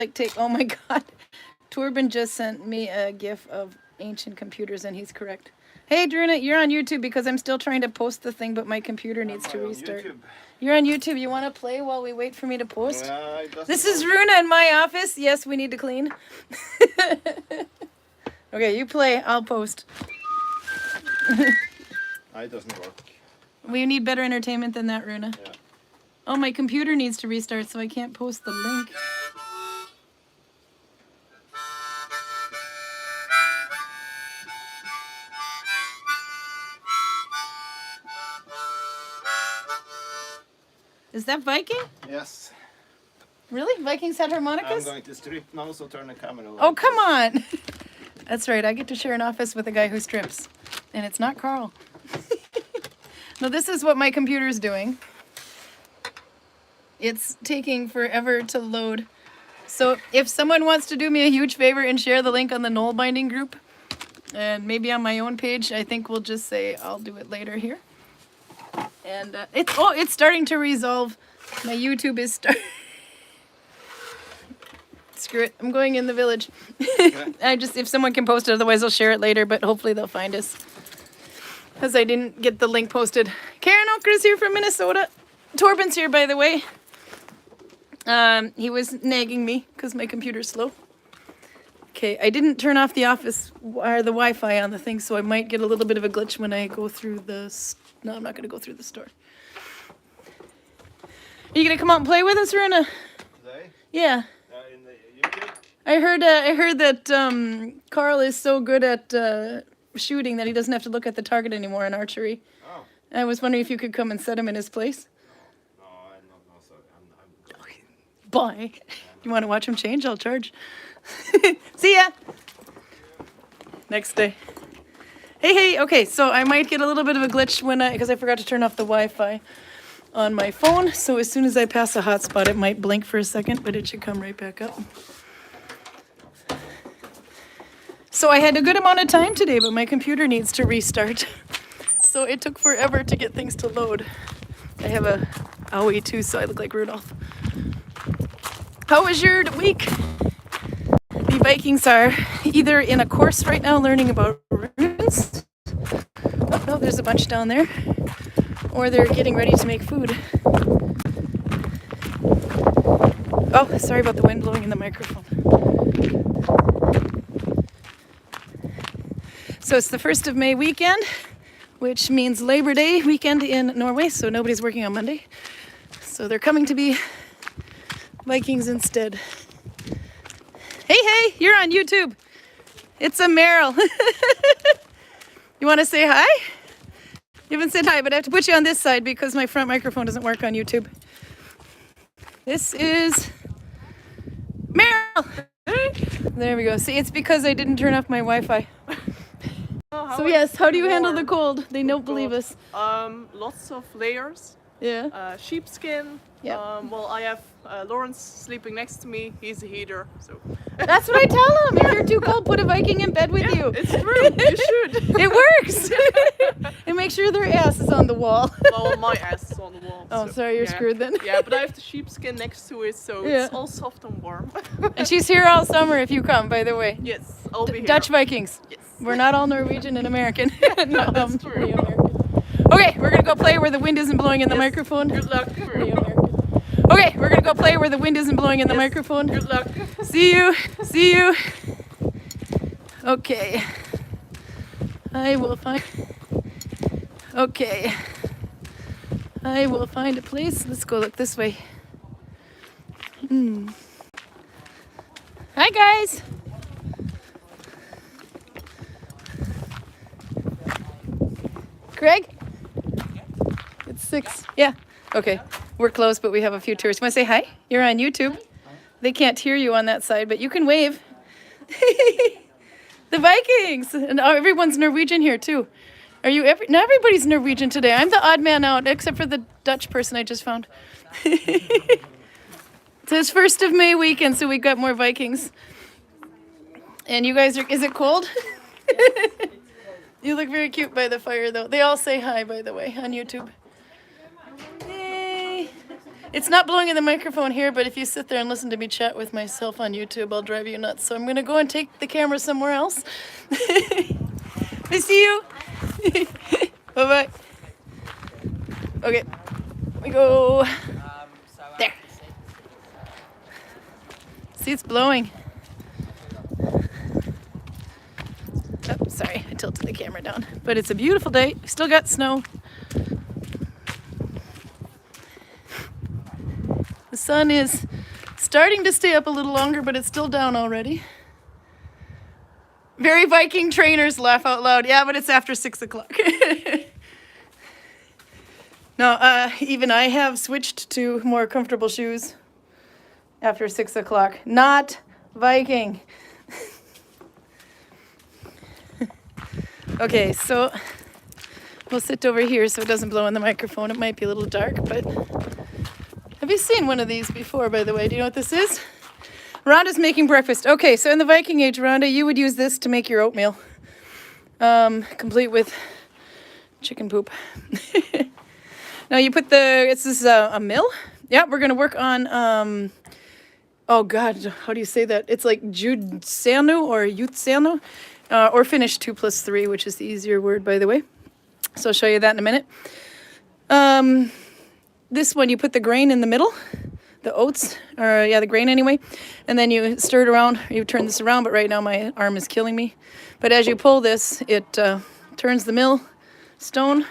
like take. Oh my God, Torben just sent me a gif of ancient computers, and he's correct. Hey, Druna, you're on YouTube because I'm still trying to post the thing, but my computer needs to restart. You're on YouTube. You want to play while we wait for me to post? This is Runa in my office. Yes, we need to clean. Okay, you play. I'll post. It doesn't work. We need better entertainment than that, Runa. Yeah. Oh, my computer needs to restart, so I can't post the link. Is that Viking? Yes. Really? Vikings had harmonicas? I'm going to strip now, so turn the camera over. Oh, come on! That's right, I get to share an office with a guy who strips. And it's not Karl. No, this is what my computer's doing. It's taking forever to load. So if someone wants to do me a huge favor and share the link on the Nalbinding group, and maybe on my own page, I think we'll just say I'll do it later here. And it's starting to resolve. My YouTube is starting. Screw it, I'm going in the village. If someone can post it, otherwise I'll share it later, but hopefully they'll find us. Because I didn't get the link posted. Karin is here from Minnesota. Torben's here, by the way. He was nagging me because my computer's slow. Okay, I didn't turn off the office or the Wi-Fi on the thing, so I might get a little bit of a glitch when I go through the... No, I'm not going to go through the store. Are you going to come out and play with us, Runa? Today? Yeah. In the YouTube? I heard that Karl is so good at shooting that he doesn't have to look at the target anymore in archery. Oh. I was wondering if you could come and set him in his place. No, I'm not. Sorry. I'm Bye. You want to watch him change? I'll charge. See ya. Next day. Hey, okay, so I might get a little bit of a glitch because I forgot to turn off the Wi-Fi on my phone. So as soon as I pass a hotspot, it might blink for a second, but it should come right back up. So I had a good amount of time today, but my computer needs to restart. So it took forever to get things to load. I have a owie too, so I look like Rudolph. How was your week? The Vikings are either in a course right now learning about runes. Oh, no, there's a bunch down there. Or they're getting ready to make food. Oh, sorry about the wind blowing in the microphone. So it's the 1st of May weekend, which means Labor Day weekend in Norway, so nobody's working on Monday. So they're coming to be Vikings instead. Hey, you're on YouTube. It's a Meryl. You want to say hi? You haven't said hi, but I have to put you on this side because my front microphone doesn't work on YouTube. This is Meryl. There we go. See, it's because I didn't turn off my Wi-Fi. So yes, how do you handle the cold? They don't believe us. Lots of layers. Yeah. Sheepskin. Yeah. Well, I have Lawrence sleeping next to me. He's a heater, so. That's what I tell them. If you're too cold, put a Viking in bed with you. It's true. You should. It works. And make sure their ass is on the wall. Well, my ass is on the wall. Oh, so, sorry, you're screwed then. Yeah, but I have the sheepskin next to it, so it's all soft and warm. And she's here all summer if you come, by the way. Yes, I'll be here. Dutch Vikings. Yes. We're not all Norwegian and American. No, that's true. Okay, we're gonna go play where the wind isn't blowing in the microphone. Good luck. Okay, we're gonna go play where the wind isn't blowing in the microphone. Good luck. See you. See you. Okay. I will find. Okay. I will find a place. Let's go look this way. Hi guys. Craig? It's 6. Yeah. Okay. We're close, but we have a few tourists. You want to say hi? You're on YouTube. They can't hear you on that side, but you can wave. The Vikings! And everyone's Norwegian here, too. Are you not everybody's Norwegian today. I'm the odd man out, except for the Dutch person I just found. So it's 1st of May weekend, so we got more Vikings. And you guys are... Is it cold? You look very cute by the fire, though. They all say hi, by the way, on YouTube. Hey. It's not blowing in the microphone here, but if you sit there and listen to me chat with myself on YouTube, I'll drive you nuts. So I'm going to go and take the camera somewhere else. I see you. Bye-bye. Okay, we go there. See, it's blowing. Oh, sorry, I tilted the camera down. But it's a beautiful day. We still got snow. The sun is starting to stay up a little longer, but it's still down already. Very Viking trainers laugh out loud. Yeah, but it's after 6 o'clock. No, even I have switched to more comfortable shoes after 6 o'clock. Not Viking. Okay, so we'll sit over here so it doesn't blow in the microphone. It might be a little dark, but have you seen one of these before, by the way? Do you know what this is? Rhonda's making breakfast. Okay, so in the Viking age, Rhonda, you would use this to make your oatmeal, complete with chicken poop. Now you put this is a mill. Yeah, we're gonna work on, oh God, how do you say that? It's like Joutseno or Joutseno, or Finnish 2 + 3, which is the easier word, by the way. So I'll show you that in a minute. This one, you put the grain in the middle, the oats, or yeah, the grain anyway, and then you stir it around, you turn this around, but right now my arm is killing me. But as you pull this, it turns the mill stone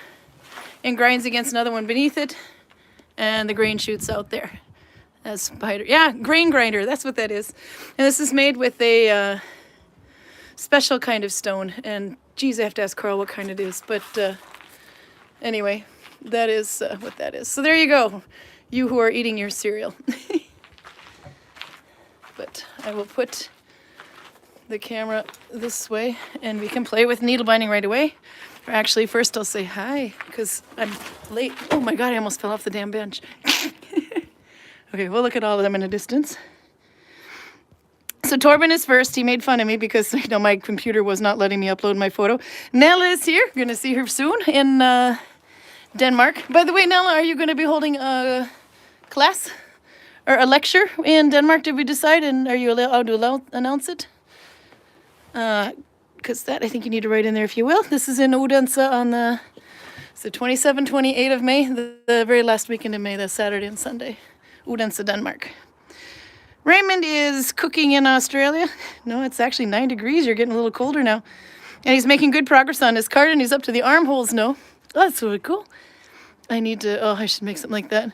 and grinds against another one beneath it, and the grain shoots out there. As spider, yeah, grain grinder, that's what that is. And this is made with a special kind of stone, and geez, I have to ask Karl what kind it is, but anyway, that is what that is. So there you go, you who are eating your cereal. But I will put the camera this way, and we can play with needle binding right away. Or actually, first I'll say hi, because I'm late. Oh my God, I almost fell off the damn bench. Okay, we'll look at all of them in a distance. So Torben is first. He made fun of me because my computer was not letting me upload my photo. Nella is here. Going to see her soon in Denmark. By the way, Nella, are you going to be holding a class or a lecture in Denmark? Did we decide? And are you allowed to announce it? Because that I think you need to write in there if you will. This is in Odense on the 27, 28 of May, the very last weekend in May, that's Saturday and Sunday. Odense, Denmark. Raymond is cooking in Australia. No, it's actually 9 degrees. You're getting a little colder now. And he's making good progress on his cart, and he's up to the armholes now. Oh, that's really cool. I should make something like that.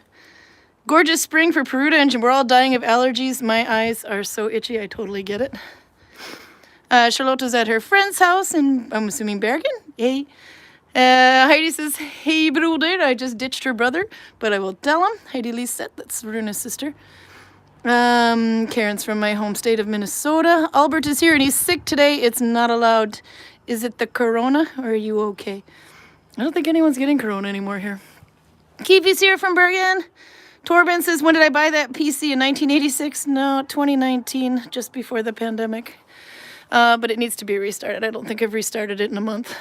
Gorgeous spring for Peruta, and we're all dying of allergies. My eyes are so itchy, I totally get it. Charlotte's at her friend's house in, I'm assuming, Bergen. Yay. Heidi says, hey, broder, I just ditched her brother, but I will tell him. Heidi Lisette, that's Runa's sister. Karen's from my home state of Minnesota. Albert is here, and he's sick today. It's not allowed. Is it the corona, or are you okay? I don't think anyone's getting corona anymore here. Kiwi's here from Bergen. Torben says, when did I buy that PC? In 1986? No, 2019, just before the pandemic. But it needs to be restarted. I don't think I've restarted it in a month.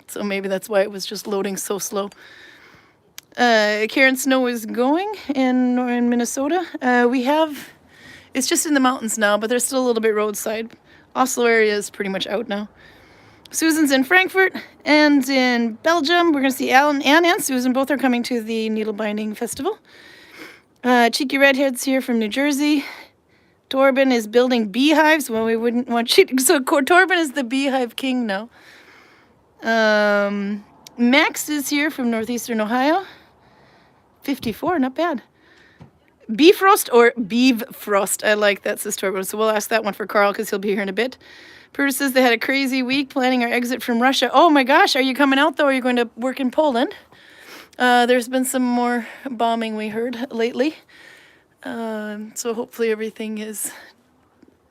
So maybe that's why it was just loading so slow. Karen Snow is going in Minnesota. It's just in the mountains now, but there's still a little bit roadside. Oslo area is pretty much out now. Susan's in Frankfurt and in Belgium. We're going to see Anne and Susan. Both are coming to the Needle Binding Festival. Cheeky Redhead's here from New Jersey. Torben is building beehives. Well, we wouldn't want so Torben is the beehive king now. Max is here from northeastern Ohio. 54, not bad. Bifrost or Beevfrost. I like that, says Torben. So we'll ask that one for Karl because he'll be here in a bit. Pruda says they had a crazy week planning our exit from Russia. Oh my gosh, are you coming out though? Or are you going to work in Poland? There's been some more bombing we heard lately. So hopefully everything is,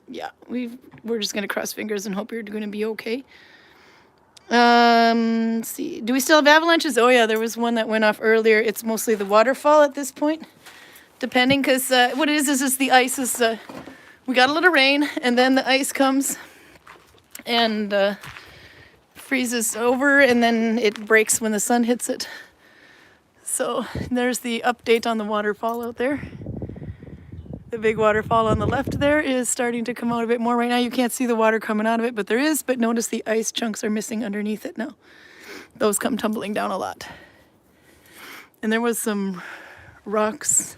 yeah, we're just going to cross fingers and hope you're going to be okay. Let's see. Do we still have avalanches? Oh yeah, there was one that went off earlier. It's mostly the waterfall at this point, depending, because what it is the ice is, we got a little rain, and then the ice comes and freezes over, and then it breaks when the sun hits it. So there's the update on the waterfall out there. The big waterfall on the left there is starting to come out a bit more. Right now you can't see the water coming out of it, but there is. But notice the ice chunks are missing underneath it now. Those come tumbling down a lot. And there was some rocks.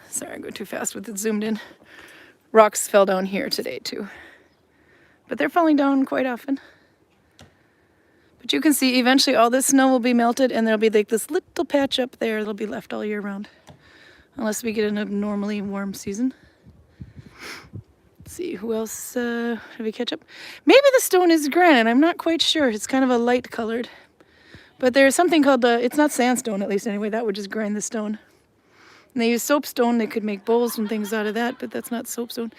Sorry, I'm going too fast with it zoomed in. Rocks fell down here today too. But they're falling down quite often. But you can see eventually all this snow will be melted and there'll be like this little patch up there that'll be left all year round. Unless we get an abnormally warm season. Let's see, who else did we catch up? Maybe the stone is granite, I'm not quite sure. It's kind of a light colored. But there's something called, it's not sandstone at least anyway, that would just grind the stone. And they use soapstone, they could make bowls and things out of that, but that's not soapstone.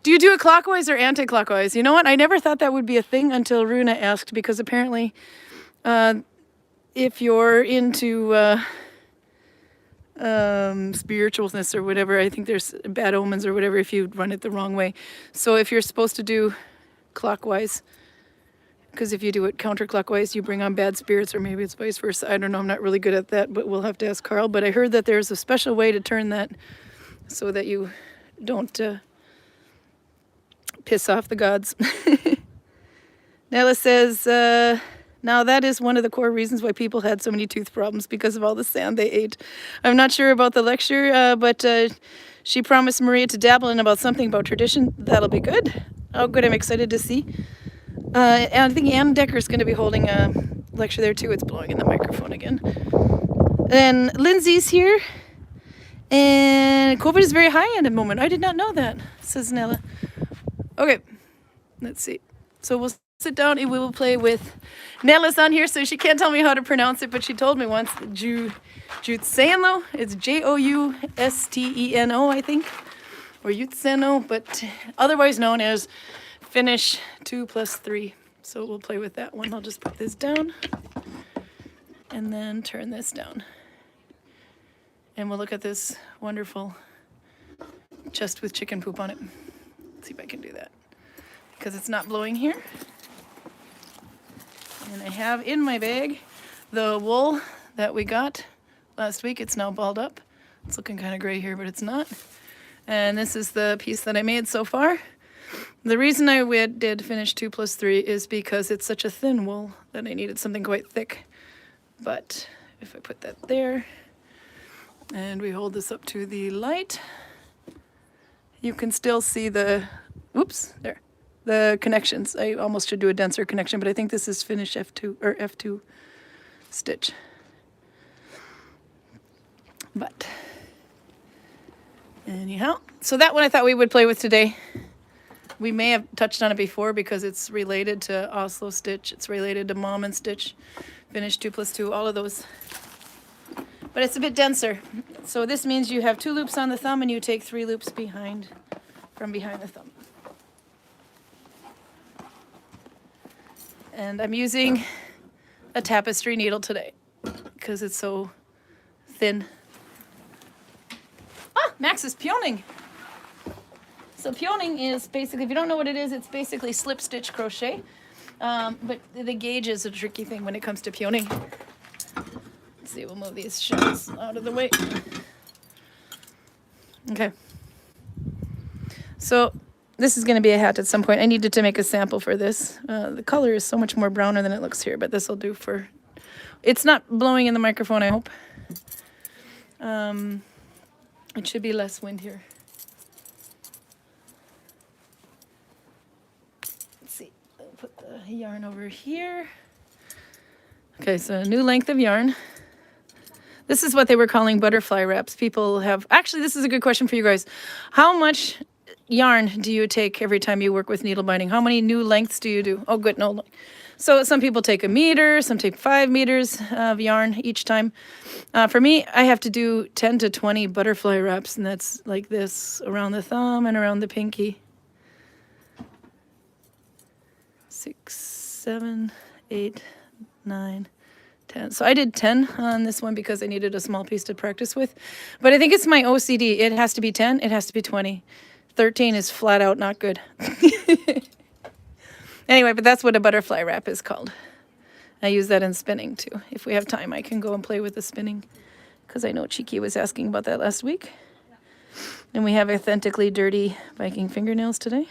Do you do it clockwise or anti-clockwise? You know what, I never thought that would be a thing until Runa asked, because apparently if you're into spiritualness or whatever, I think there's bad omens or whatever if you run it the wrong way. So if you're supposed to do clockwise, because if you do it counterclockwise you bring on bad spirits, or maybe it's vice versa, I don't know, I'm not really good at that, but we'll have to ask Karl. But I heard that there's a special way to turn that so that you don't piss off the gods. Nella says now that is one of the core reasons why people had so many tooth problems, because of all the sand they ate. I'm not sure about the lecture, but she promised Maria to dabble in about something about tradition. That'll be good. Oh, good, I'm excited to see. And I think Ann Decker's going to be holding a lecture there too. It's blowing in the microphone again. And Lindsay's here. And COVID is very high at the moment. I did not know that, says Nella. Okay, let's see. So we'll sit down and we will play with... Nella's on here, so she can't tell me how to pronounce it, but she told me once. Joutseno. It's Jousteno, I think. Or Joutseno, but otherwise known as Finnish 2 plus 3. So we'll play with that one. I'll just put this down and then turn this down. And we'll look at this wonderful chest with chicken poop on it. Let's see if I can do that, because it's not blowing here. And I have in my bag the wool that we got last week. It's now balled up. It's looking kind of gray here, but it's not. And this is the piece that I made so far. The reason I did finish 2 plus 3 is because it's such a thin wool that I needed something quite thick. But if I put that there and we hold this up to the light, you can still see the, oops, there, the connections. I almost should do a denser connection, but I think this is Finnish F2 or F2 stitch. But anyhow, so that one I thought we would play with today. We may have touched on it before because it's related to Oslo stitch. It's related to Mom and stitch, Finnish 2 plus 2, all of those. But it's a bit denser. So this means you have 2 loops on the thumb and you take 3 loops behind, from behind the thumb. And I'm using a tapestry needle today because it's so thin. Ah, Max is peoning. So peoning is basically, if you don't know what it is, it's basically slip stitch crochet. But the gauge is a tricky thing when it comes to peoning. Let's see, we'll move these shells out of the way. Okay. So this is going to be a hat at some point. I needed to make a sample for this. The color is so much more browner than it looks here, but this will do for... It's not blowing in the microphone, I hope. It should be less wind here. Let's see. I'll put the yarn over here. Okay, so a new length of yarn. This is what they were calling butterfly wraps. People have... Actually, this is a good question for you guys. How much yarn do you take every time you work with needle binding? How many new lengths do you do? Oh, good, no. So some people take 1 meter, some take 5 meters of yarn each time. For me, I have to do 10 to 20 butterfly wraps, and that's like this, around the thumb and around the pinky. 6, 7, 8, 9, 10. So I did 10 on this one because I needed a small piece to practice with. But I think it's my OCD. It has to be 10, it has to be 20. 13 is flat out not good. Anyway, but that's what a butterfly wrap is called. I use that in spinning too. If we have time, I can go and play with the spinning. because I know Cheeky was asking about that last week. And we have authentically dirty Viking fingernails today.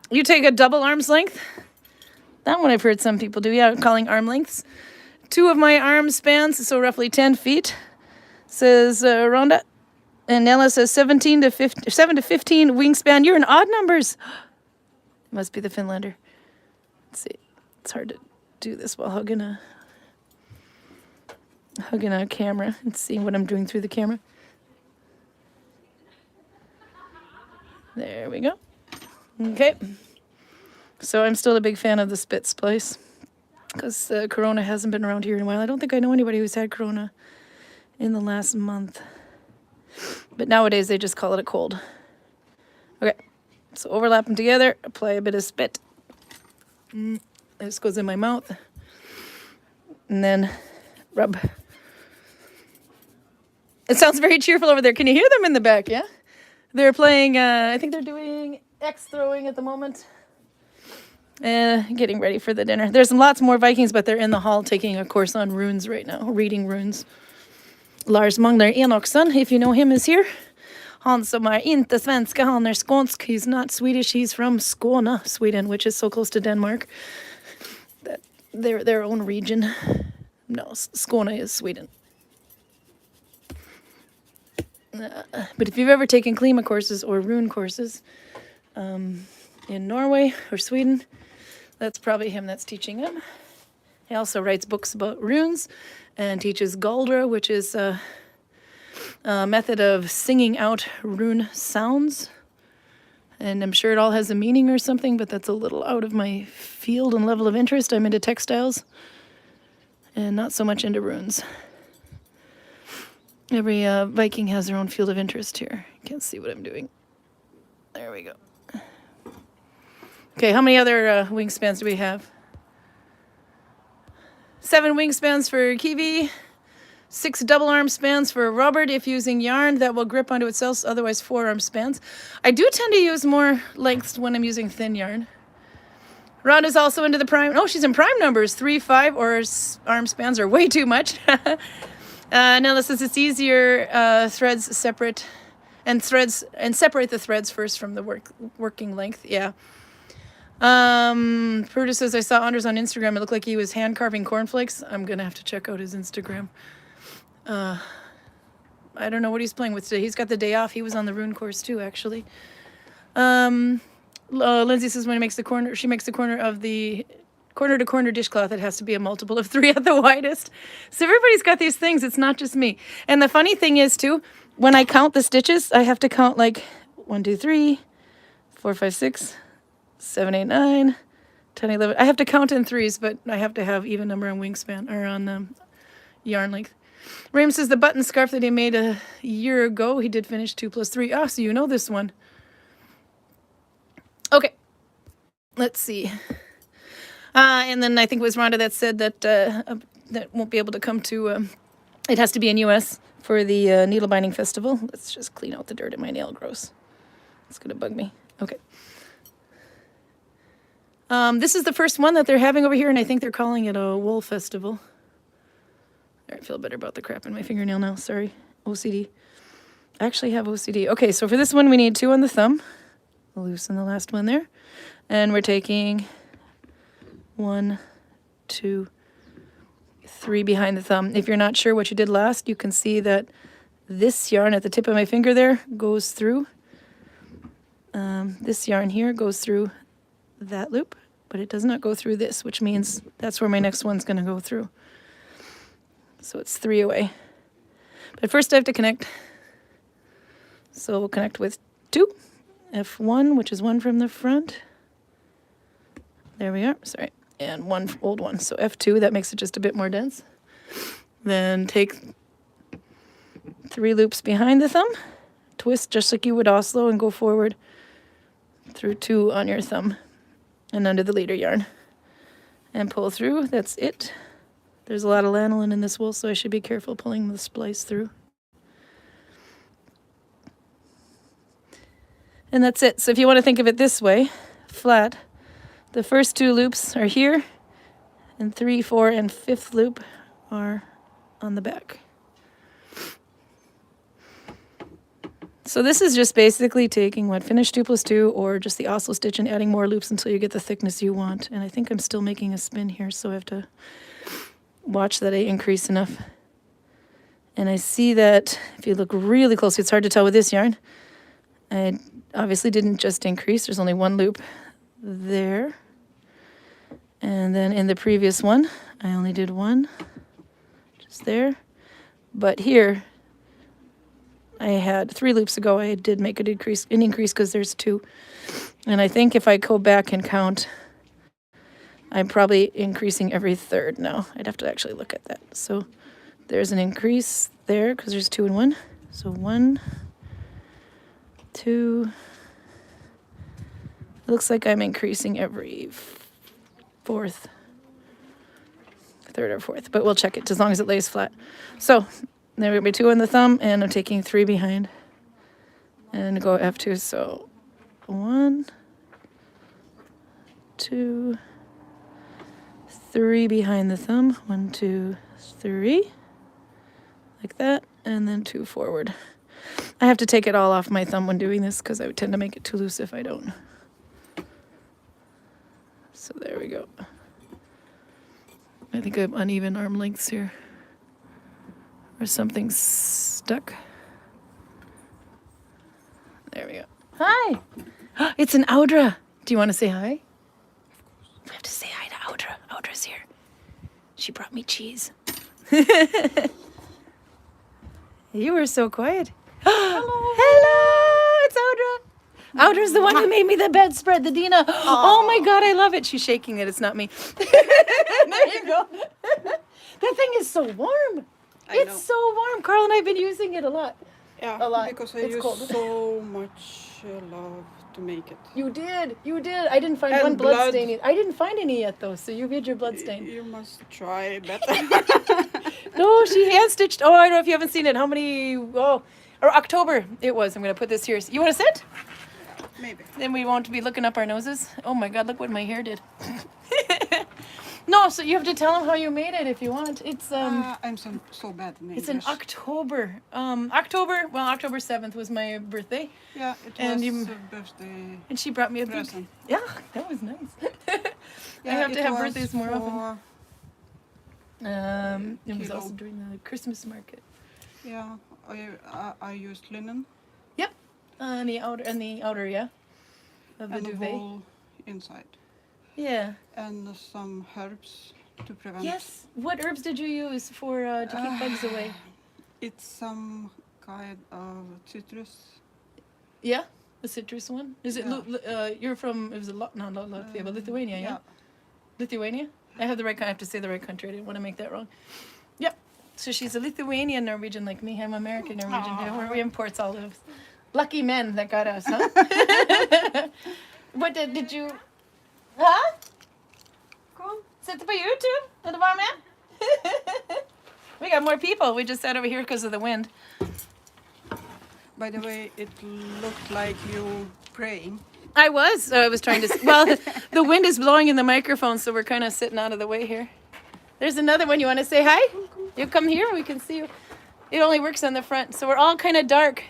You take a double arm's length. That one I've heard some people do. Yeah, calling arm lengths. 2 of my arm spans, so roughly 10 feet, says Rhonda. And Nella says 7 to 15 wingspan. You're in odd numbers. Must be the Finlander. Let's see. It's hard to do this while hugging a camera and seeing what I'm doing through the camera. There we go. Okay. So I'm still a big fan of the Spitz place because Corona hasn't been around here in a while. I don't think I know anybody who's had Corona in the last month. But nowadays they just call it a cold. Okay. So overlap them together. Apply a bit of spit. This goes in my mouth. And then rub. It sounds very cheerful over there. Can you hear them in the back? Yeah? They're playing, I think they're doing X throwing at the moment. Getting ready for the dinner. There's lots more Vikings, but they're in the hall taking a course on runes right now, reading runes. Lars Magnar Enoksson, if you know him, is here. Han som är inte svenska, han är skånsk. He's not Swedish, he's from Skåne, Sweden, which is so close to Denmark. That they're their own region. No, Skåne is Sweden. But if you've ever taken Klima courses or rune courses in Norway or Sweden, that's probably him that's teaching them. He also writes books about runes and teaches Galdra, which is a method of singing out rune sounds. And I'm sure it all has a meaning or something, but that's a little out of my field and level of interest. I'm into textiles and not so much into runes. Every Viking has their own field of interest here. Can't see what I'm doing. There we go. Okay, how many other wingspans do we have? 7 wingspans for Kiwi. 6 double arm spans for Robert if using yarn that will grip onto itself, otherwise 4 arm spans. I do tend to use more lengths when I'm using thin yarn. Rhonda's also into the prime. Oh, she's in prime numbers. 3, 5, or arm spans are way too much. Nella says it's easier threads separate and separate the threads first from the working length. Yeah. Pruda says I saw Anders on Instagram. It looked like he was hand carving cornflakes. I'm gonna have to check out his Instagram. I don't know what he's playing with today. He's got the day off. He was on the rune course too, actually. Lindsay says when he makes the corner, she makes the corner of the corner to corner dishcloth. It has to be a multiple of 3 at the widest. So everybody's got these things. It's not just me. And the funny thing is too, when I count the stitches, I have to count like 1, 2, 3, 4, 5, 6, 7, 8, 9, 10, 11. I have to count in threes, but I have to have even number on wingspan or on yarn length. Raim says the button scarf that he made a year ago, he did finish 2 + 3. Oh, so you know this one. Okay, let's see. And then I think it was Rhonda that said that that won't be able to come to, it has to be in US for the needle binding festival. Let's just clean out the dirt in my nail, gross. It's gonna bug me. Okay. This is the first one that they're having over here, and I think they're calling it a wool festival. All right, I feel better about the crap in my fingernail now. Sorry, OCD. I actually have OCD. Okay, so for this one, we need 2 on the thumb. I'll loosen the last one there. And we're taking 1, 2, 3 behind the thumb. If you're not sure what you did last, you can see that this yarn at the tip of my finger there goes through. This yarn here goes through that loop, but it does not go through this, which means that's where my next one's going to go through. So it's 3 away. But first I have to connect. So we'll connect with 2, F1, which is 1 from the front. There we are, sorry. And 1 old one, so F2, that makes it just a bit more dense. Then take 3 loops behind the thumb, twist just like you would Oslo, and go forward through 2 on your thumb and under the leader yarn. And pull through, that's it. There's a lot of lanolin in this wool, so I should be careful pulling the splice through. And that's it. So if you want to think of it this way, flat, the first 2 loops are here, and 3, 4, and 5th loop are on the back. So this is just basically taking what finished 2 + 2 or just the oslo stitch and adding more loops until you get the thickness you want. And I think I'm still making a spin here, so I have to watch that I increase enough. And I see that if you look really closely, it's hard to tell with this yarn. I obviously didn't just increase. There's only 1 loop there. And then in the previous one, I only did 1 just there. But here, I had 3 loops ago. I did make an increase because there's 2. And I think if I go back and count, I'm probably increasing every third now. I'd have to actually look at that. So there's an increase there because there's 2 and 1. So 1, 2. It looks like I'm increasing every third or fourth, but we'll check it as long as it lays flat. So there will be 2 on the thumb, and I'm taking 3 behind and go F2. So 1, 2, 3 behind the thumb. 1, 2, 3, like that, and then 2 forward. I have to take it all off my thumb when doing this because I would tend to make it too loose if I don't. So there we go. I think I have uneven arm lengths here. Or something's stuck. There we go. Hi! It's an Audra. Do you want to say hi? We have to say hi to Audra. Audra's here. She brought me cheese. You were so quiet. Hello! Hello! It's Audra. Audra's the one who made me the bedspread, the Dina. Oh my God, I love it. She's shaking it. It's not me. There you go. That thing is so warm. It's so warm. Karl and I have been using it a lot. Yeah, a lot. because I It's use cold. so much love to make it. You did. You did. I didn't find And one blood blood. stain. I didn't find any yet, though, so you did your blood stain. You must try better. No, she hand stitched. Oh, I don't know if you haven't seen it. How many? Oh, or October it was. I'm going to put this here. You want to sit? Maybe. Then we won't be looking up our noses. Oh my God, look what my hair did. No, so you have to tell them how you made it if you want. It's I'm so bad in it's in English. October. October 7th was my birthday. Yeah, it and was you- a birthday And she brought me a big. present. Yeah, that was nice. I Yeah, have to it have was birthdays more often. for- It was Kilo. also during the Christmas market. Yeah, I used linen The outer, yeah, of the and a duvet. wool inside. Yeah. And some herbs to prevent. Yes. What herbs did you use for to keep bugs away? It's some kind of citrus. Yeah, the citrus one. Is it? Yeah. You're from? It was not Latvia, but Lithuania. Yeah. Lithuania. I have the right. I have to say the right country. I didn't want to make that wrong. Yep. So she's a Lithuanian Norwegian like me. I'm American Norwegian. Where we imports all those. Lucky men that got us, huh? What did you? Huh? Cool. Sitter på YouTube? Är du bara med? We got more people. We just sat over here because of the wind. By the way, it looked like you praying. I was trying to. Well, the wind is blowing in the microphone, so we're kind of sitting out of the way here. There's another one. You want to say hi? You come here. We can see you. It only works on the front, so we're all kind of dark.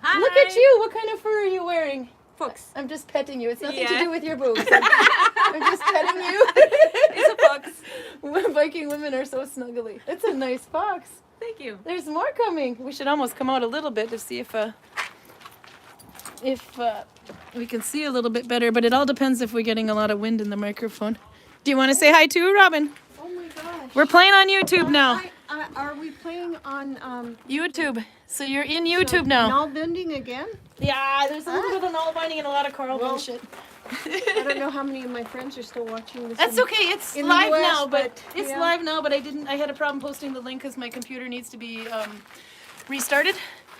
Hi. Look at you. What kind of fur are you wearing? Fox. I'm just petting you. It's nothing to Yeah. do with your boobs. I'm just petting you. It's a fox. Viking women are so snuggly. It's a nice fox. Thank you. There's more coming. We should almost come out a little bit to see if we can see a little bit better. But it all depends if we're getting a lot of wind in the microphone. Do you want to say hi too, Robin? Oh my gosh. We're playing on YouTube now. Are we playing on YouTube. So you're in YouTube now. Nalbinding again? Yeah, there's a little bit of Nalbinding and a lot of Karl bullshit. I don't know how many of my friends are still watching this. That's okay. It's in the live US, now, but it's yeah. live now. But I had a problem posting the link because my computer needs to be restarted.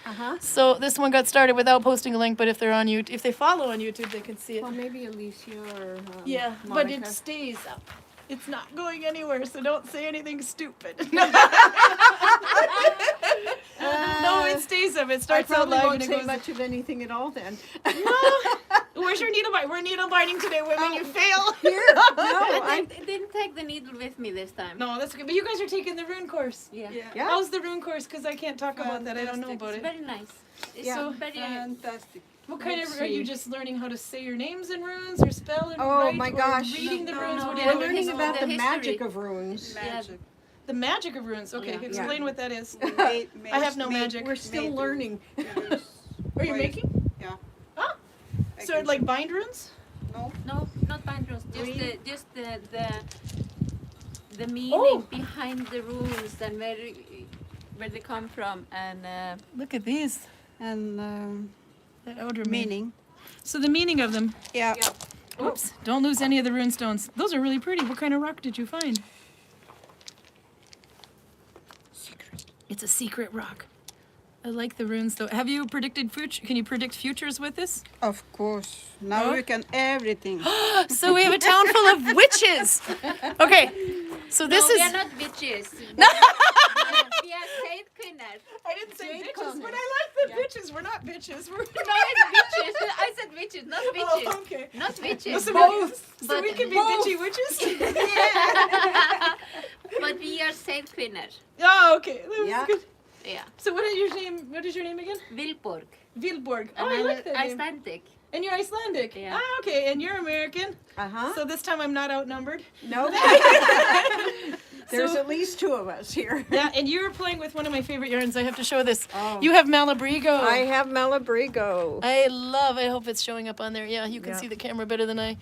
Uh-huh. So this one got started without posting a link. But if they're on YouTube, if they follow on YouTube, they can see it. Well, maybe Alicia or Yeah, but Monica. it stays up. It's not going anywhere, so don't say anything stupid. No, it stays up. It I starts out probably live won't and it say goes. much of anything at all then. Well, where's your needle binding? We're needle binding today, women. You fail. Here? No, I I. didn't take the needle with me this time. No, that's good. But you guys are taking the rune course. Yeah. Yeah. How's the rune course? Because I can't talk about that. I don't know Fantastic. about It's it. very nice. It's Yeah. so very Fantastic. What kind of Let's are you see. just learning how to say your names in runes or spell and Oh, write my or gosh. reading the No, runes? no, What are no. you We're learning? learning about the history. magic of runes. Magic. The magic of runes. Okay, Yeah. explain what that is. I I have no magic. We're still Made. learning. Are you making? Yeah. Ah, I so can- like bind runes? no, not bind runes. Just the meaning Oh. behind the runes and where they come from and Look at these. And The outer meaning. So the meaning of them. Yeah. Oops! Don't lose any of the rune stones. Those are really pretty. What kind of rock did you find? Secret. It's a secret rock. I like the runes though. Have you predicted future? Can you predict futures with this? Of course. Now Oh. we can everything. So we have a town full of witches. Okay, so this no, is. we are not bitches. We are saint kvinnor. I didn't say Jade bitches, Connor. but I like the bitches. We're not bitches. We're. No, it's bitches. I said bitches, not bitches. Oh, okay. Not bitches. So, But we can be both. bitchy witches. But we are saint kvinnor. Oh, okay. That was Yeah. good. Yeah. So what is your name? What is your name again? Vilborg. Vilborg. Oh, And I I'm like that name. Icelandic. And you're Icelandic. Yeah. Ah, okay. And you're American. Uh-huh. So this time I'm not outnumbered. No. There's So- at least two of us here. Yeah, and you're playing with one of my favorite yarns. I have to show this. Oh. You have Malabrigo. I have Malabrigo. I hope it's showing up on there. Yeah, you can Yeah. see the camera better than I.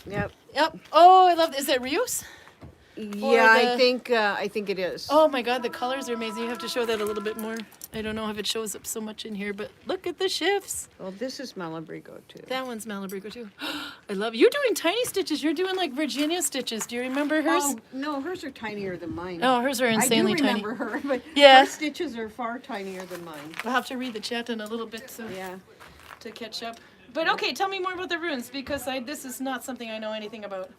Yep. Yep. Oh, I love. Is that Rios? Yeah, the- I think it is. Oh my God, the colors are amazing. You have to show that a little bit more. I don't know if it shows up so much in here, but look at the shifts. Well, this is Malabrigo too. That one's Malabrigo too. I love. You're doing tiny stitches. You're doing like Virginia stitches. Do you remember hers? Oh, no, hers are tinier than mine. Oh, hers are insanely I do tiny. remember her, but Yeah. her stitches are far tinier than mine. I'll have to read the chat in a little bit so Yeah. to catch up. But okay, tell me more about the runes because this is not something I know anything about.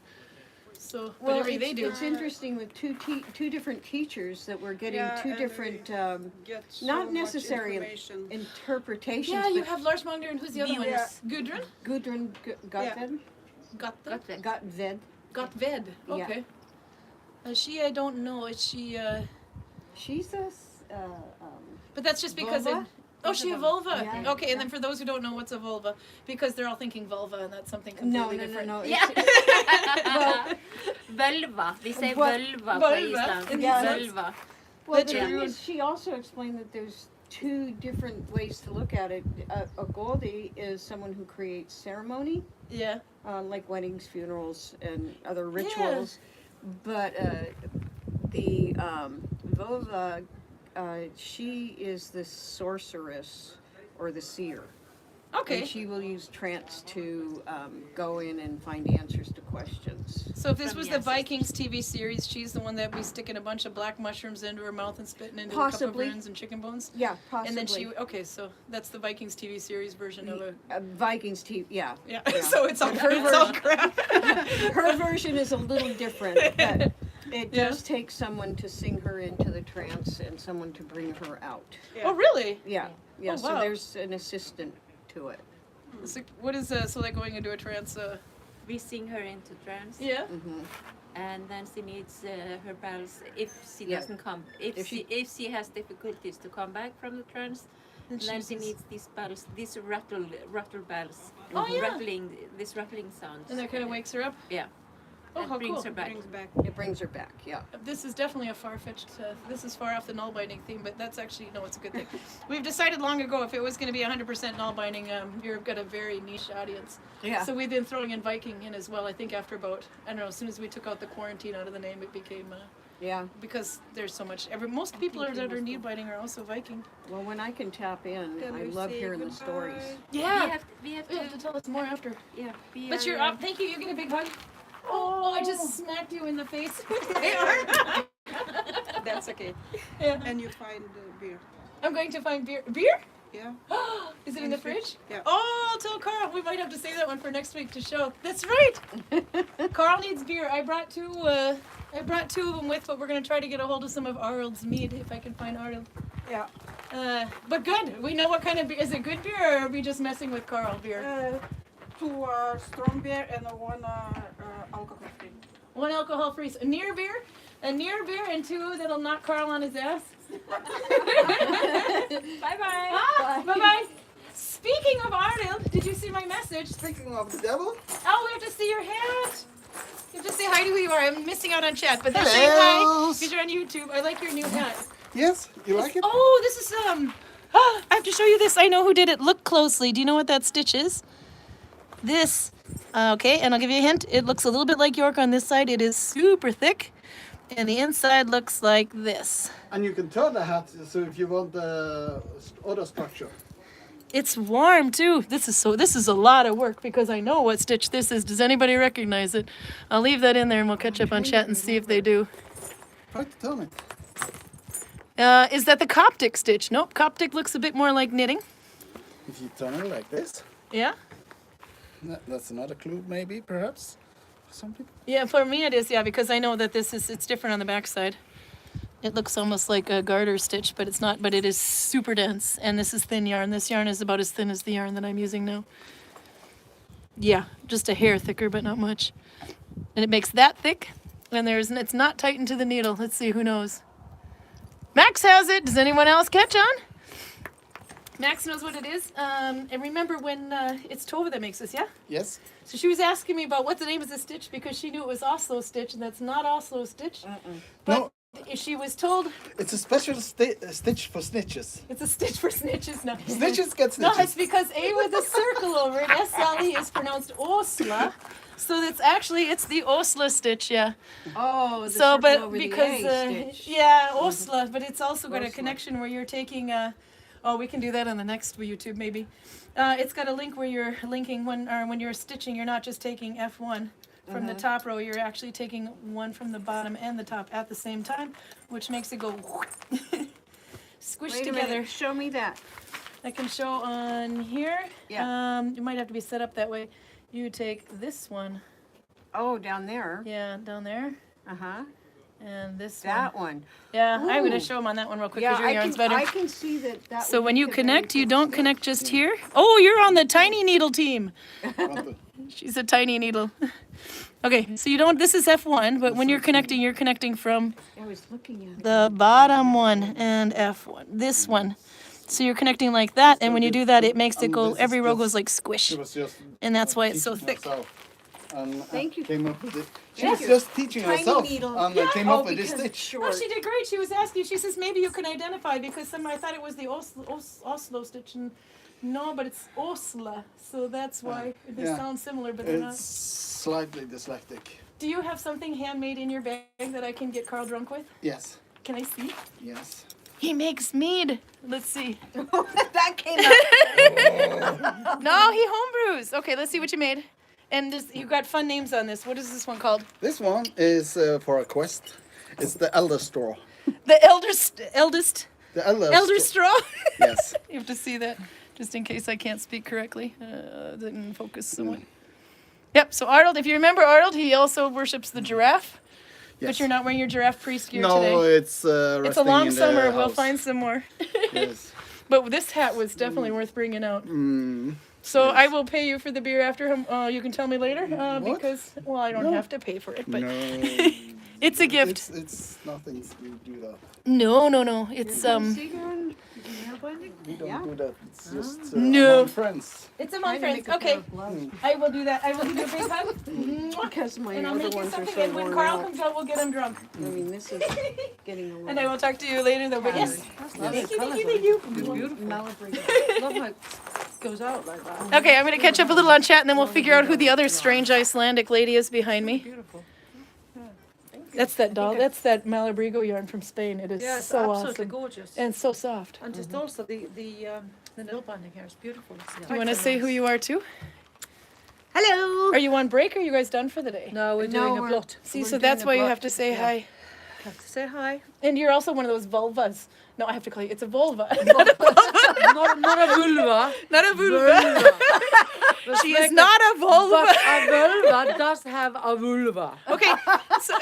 So Well, whatever it's, they do. it's interesting with two different teachers that we're getting Yeah, two and different Get so not much necessary information. interpretations. Yeah, you but have Lars Magner and who's the other one? Yeah. Gudrun? Gudrun Gudvangen. Gotved? Gotved. Gotved. Yeah. Okay. She, I don't know. Is she? She's a But that's just because. Vulva? Oh, she a vulva. Yeah. Okay, and then for those who don't know what's a vulva, because they're all thinking vulva, and that's something no, completely no, no, different. no. Yeah. Well, Völva. Vi säger What? völva på Völva? Island. Yeah. Völva. well, But the yeah. thing is, she also explained that there's two different ways to look at it. A Goldie is someone who creates ceremony, Yeah. like weddings, funerals, and other rituals. But the Vova, she is the sorceress or the seer. Okay. And she will use trance to go in and find answers to questions. So if this From was the the Vikings TV series, she's the one that be sticking a bunch of black mushrooms into her mouth and spitting into a Possibly. cup of runes and chicken bones. Yeah, possibly. And then she. Okay, so that's the Vikings TV series version of a. Vikings TV, yeah. Yeah. Yeah. So it's all Her it's all crap. Her version is a little different, but it Yeah. does take someone to sing her into the trance and someone to bring her out. Yeah. Oh really? Yeah, yeah. Oh, So wow. there's an assistant to it. So what is so like going into a trance? We sing her into trance. Yeah. Hmm. And then she needs her bells if she Yeah. doesn't come. If she has difficulties to come back from the trance, then she uses- needs these bells, these rattle bells, Oh, yeah. this rattling sound. And that kind of wakes her up. Yeah. Oh, That how brings cool. her back. Brings back. It brings her back. Yeah. This is definitely a far-fetched. This is far off the null-binding theme, but that's actually no, it's a good thing. We've decided long ago if it was going to be 100% null-binding, you've got a very niche audience. Yeah. So we've been throwing in Viking in as well. I think after about I don't know, as soon as we took out the quarantine out of the name, it became Yeah. because there's so much. Most people that are needle-binding are also Viking. Well, when I can tap in, Can I we love say hearing the goodbye? stories. Yeah. We have You have to tell us more after. yeah. We But you're are, up. Thank you. You get a big hug. Oh, I just smacked you in the face with my arm. That's okay. Yeah. And you find the beer. I'm going to find beer. Beer? Yeah. Is it in the fridge? Yeah. Oh, I'll tell Karl. We might have to save that one for next week to show. That's right. Karl needs beer. I brought two of them with, but we're gonna try to get a hold of some of Arild's mead if I can find Arild. Yeah. But good. We know what kind of beer. Is it good beer, or are we just messing with Karl beer? 2 strong beer and 1 alcohol free. 1 alcohol free. A near beer, and 2 that'll knock Karl on his ass. Bye-bye. Bye-bye. Speaking of Arild, did you see my message? Speaking of the devil, Oh, we have to see your hat. You have to say hi to who you are. I'm missing out on chat, but they're Hello. saying hi because you're on YouTube. I like your new hat. yes, you like it? Oh, this is I have to show you this. I know who did it. Look closely. Do you know what that stitch is? This. Okay, and I'll give you a hint. It looks a little bit like York on this side. It is super thick, and the inside looks like this. And you can turn the hat so if you want the other structure. It's warm too. This is a lot of work because I know what stitch this is. Does anybody recognize it? I'll leave that in there and we'll catch up on chat and see if they do. Try to turn it. Is that the Coptic stitch? Nope, Coptic looks a bit more like knitting. If you turn it like this, Yeah? that's another clue maybe, perhaps, for some people. Yeah, for me it is, yeah, because I know that it's different on the back side. It looks almost like a garter stitch, but it's not, but it is super dense. And this is thin yarn. This yarn is about as thin as the yarn that I'm using now. Yeah, just a hair thicker, but not much. And it makes that thick, and it's not tightened to the needle. Let's see, who knows? Max has it. Does anyone else catch on? Max knows what it is. And remember when it's Tova that makes this, yeah? Yes. So she was asking me about what the name is the stitch because she knew it was Oslo stitch, and that's not Oslo stitch. But No, she was told it's a special stitch for snitches. it's a stitch for snitches. No, Snitches get no, it's snitches. because A with a circle over it, S-L-E, is pronounced Osla. So it's the Osla stitch, yeah. Oh, the So, circle but over the because, A stitch. yeah, Osla, but it's also got a Osla. connection where you're taking, oh, we can do that on the next YouTube maybe. It's got a link where you're linking when you're stitching, you're not just taking F1 from the top row, you're actually taking one from the bottom and the top at the same time, which makes it go squish Wait a together. minute, show me that. I can show on here. Yeah. You might have to be set up that way. You take this one, Oh, down there. yeah, down there, Uh-huh. and this That one. one. Yeah, I'm gonna Ooh. show them on that one real quick Yeah, because your yarn's better. I can see that. So would when make you a very connect, you good don't stitch. connect just here. Oh, you're on the tiny needle team. Want to- She's a tiny needle. Okay, so you don't. This is F1, but when you're connecting from I was looking at it. the bottom one and F1. This one. So you're connecting like that, and when you do that, it makes it And go. this is Every row just- goes like squish, She was just and that's why it's so teaching thick. herself, and Thank you. came up with it. She Thank was you. just teaching Tiny herself needle. and came Oh, up with this because it's stitch. Oh, short. she did great. She was asking. She says maybe you can identify because I thought it was the Oslo stitch, and no, but it's Osla. So that's why they yeah. sound similar, but they're It's not. slightly dyslexic. Do you have something handmade in your bag that I can get Karl drunk with? Yes. Can I see? Yes. He makes mead. Let's see. That came out. No, he homebrews. Okay, let's see what you made. And you got fun names on this. What is this one called? This one is for a quest. It's the elder straw. The eldest The elder straw. Yes. You have to see that, just in case I can't speak correctly. Didn't focus somewhat. Yep. So Arild, if you remember Arild, he also worships the giraffe. Yes. But you're not wearing your giraffe priest gear No, today. it's resting It's a long in the summer. We'll house. find some more. Yes. But this hat was definitely worth bringing out. Mm. So Yes. I will pay you for the beer after him. You can tell me later What? because, well, I don't No. have to pay for it, but No. it's a gift. It's nothing. We do that. No. It's See, Karin? Nalbinding? We don't Yeah. do that. It's just No. among friends. It's among Trying to friends. make a pair Okay, of gloves I will do that. I will give you a big hug. Mwah. Because my And I'll other make you ones are something. so And when worn Karl out. comes out, we'll get him drunk. I mean, this is getting a little. And I will talk to you later, though. But yes. Thank you. Love how it goes out like that. Okay, I'm going to catch up a little on chat, and then we'll figure out who the other strange Icelandic lady is behind me. Beautiful. That's that doll. That's that Malabrigo yarn from Spain. It is Yeah, it's so absolutely awesome. gorgeous. And so soft. And just also the nail binding here is beautiful. You want to say who you are, too? Hello. Are you on break, or are you guys done for the day? No, we're No, doing a we're- blot. See, We're so doing that's a why you blot. have to say hi. Have to say hi. And you're also one of those vulvas. No, I have to call you. It's a vulva. not a vulva. Not a vulva. She is not a vulva. But a vulva does have a vulva. Okay. So,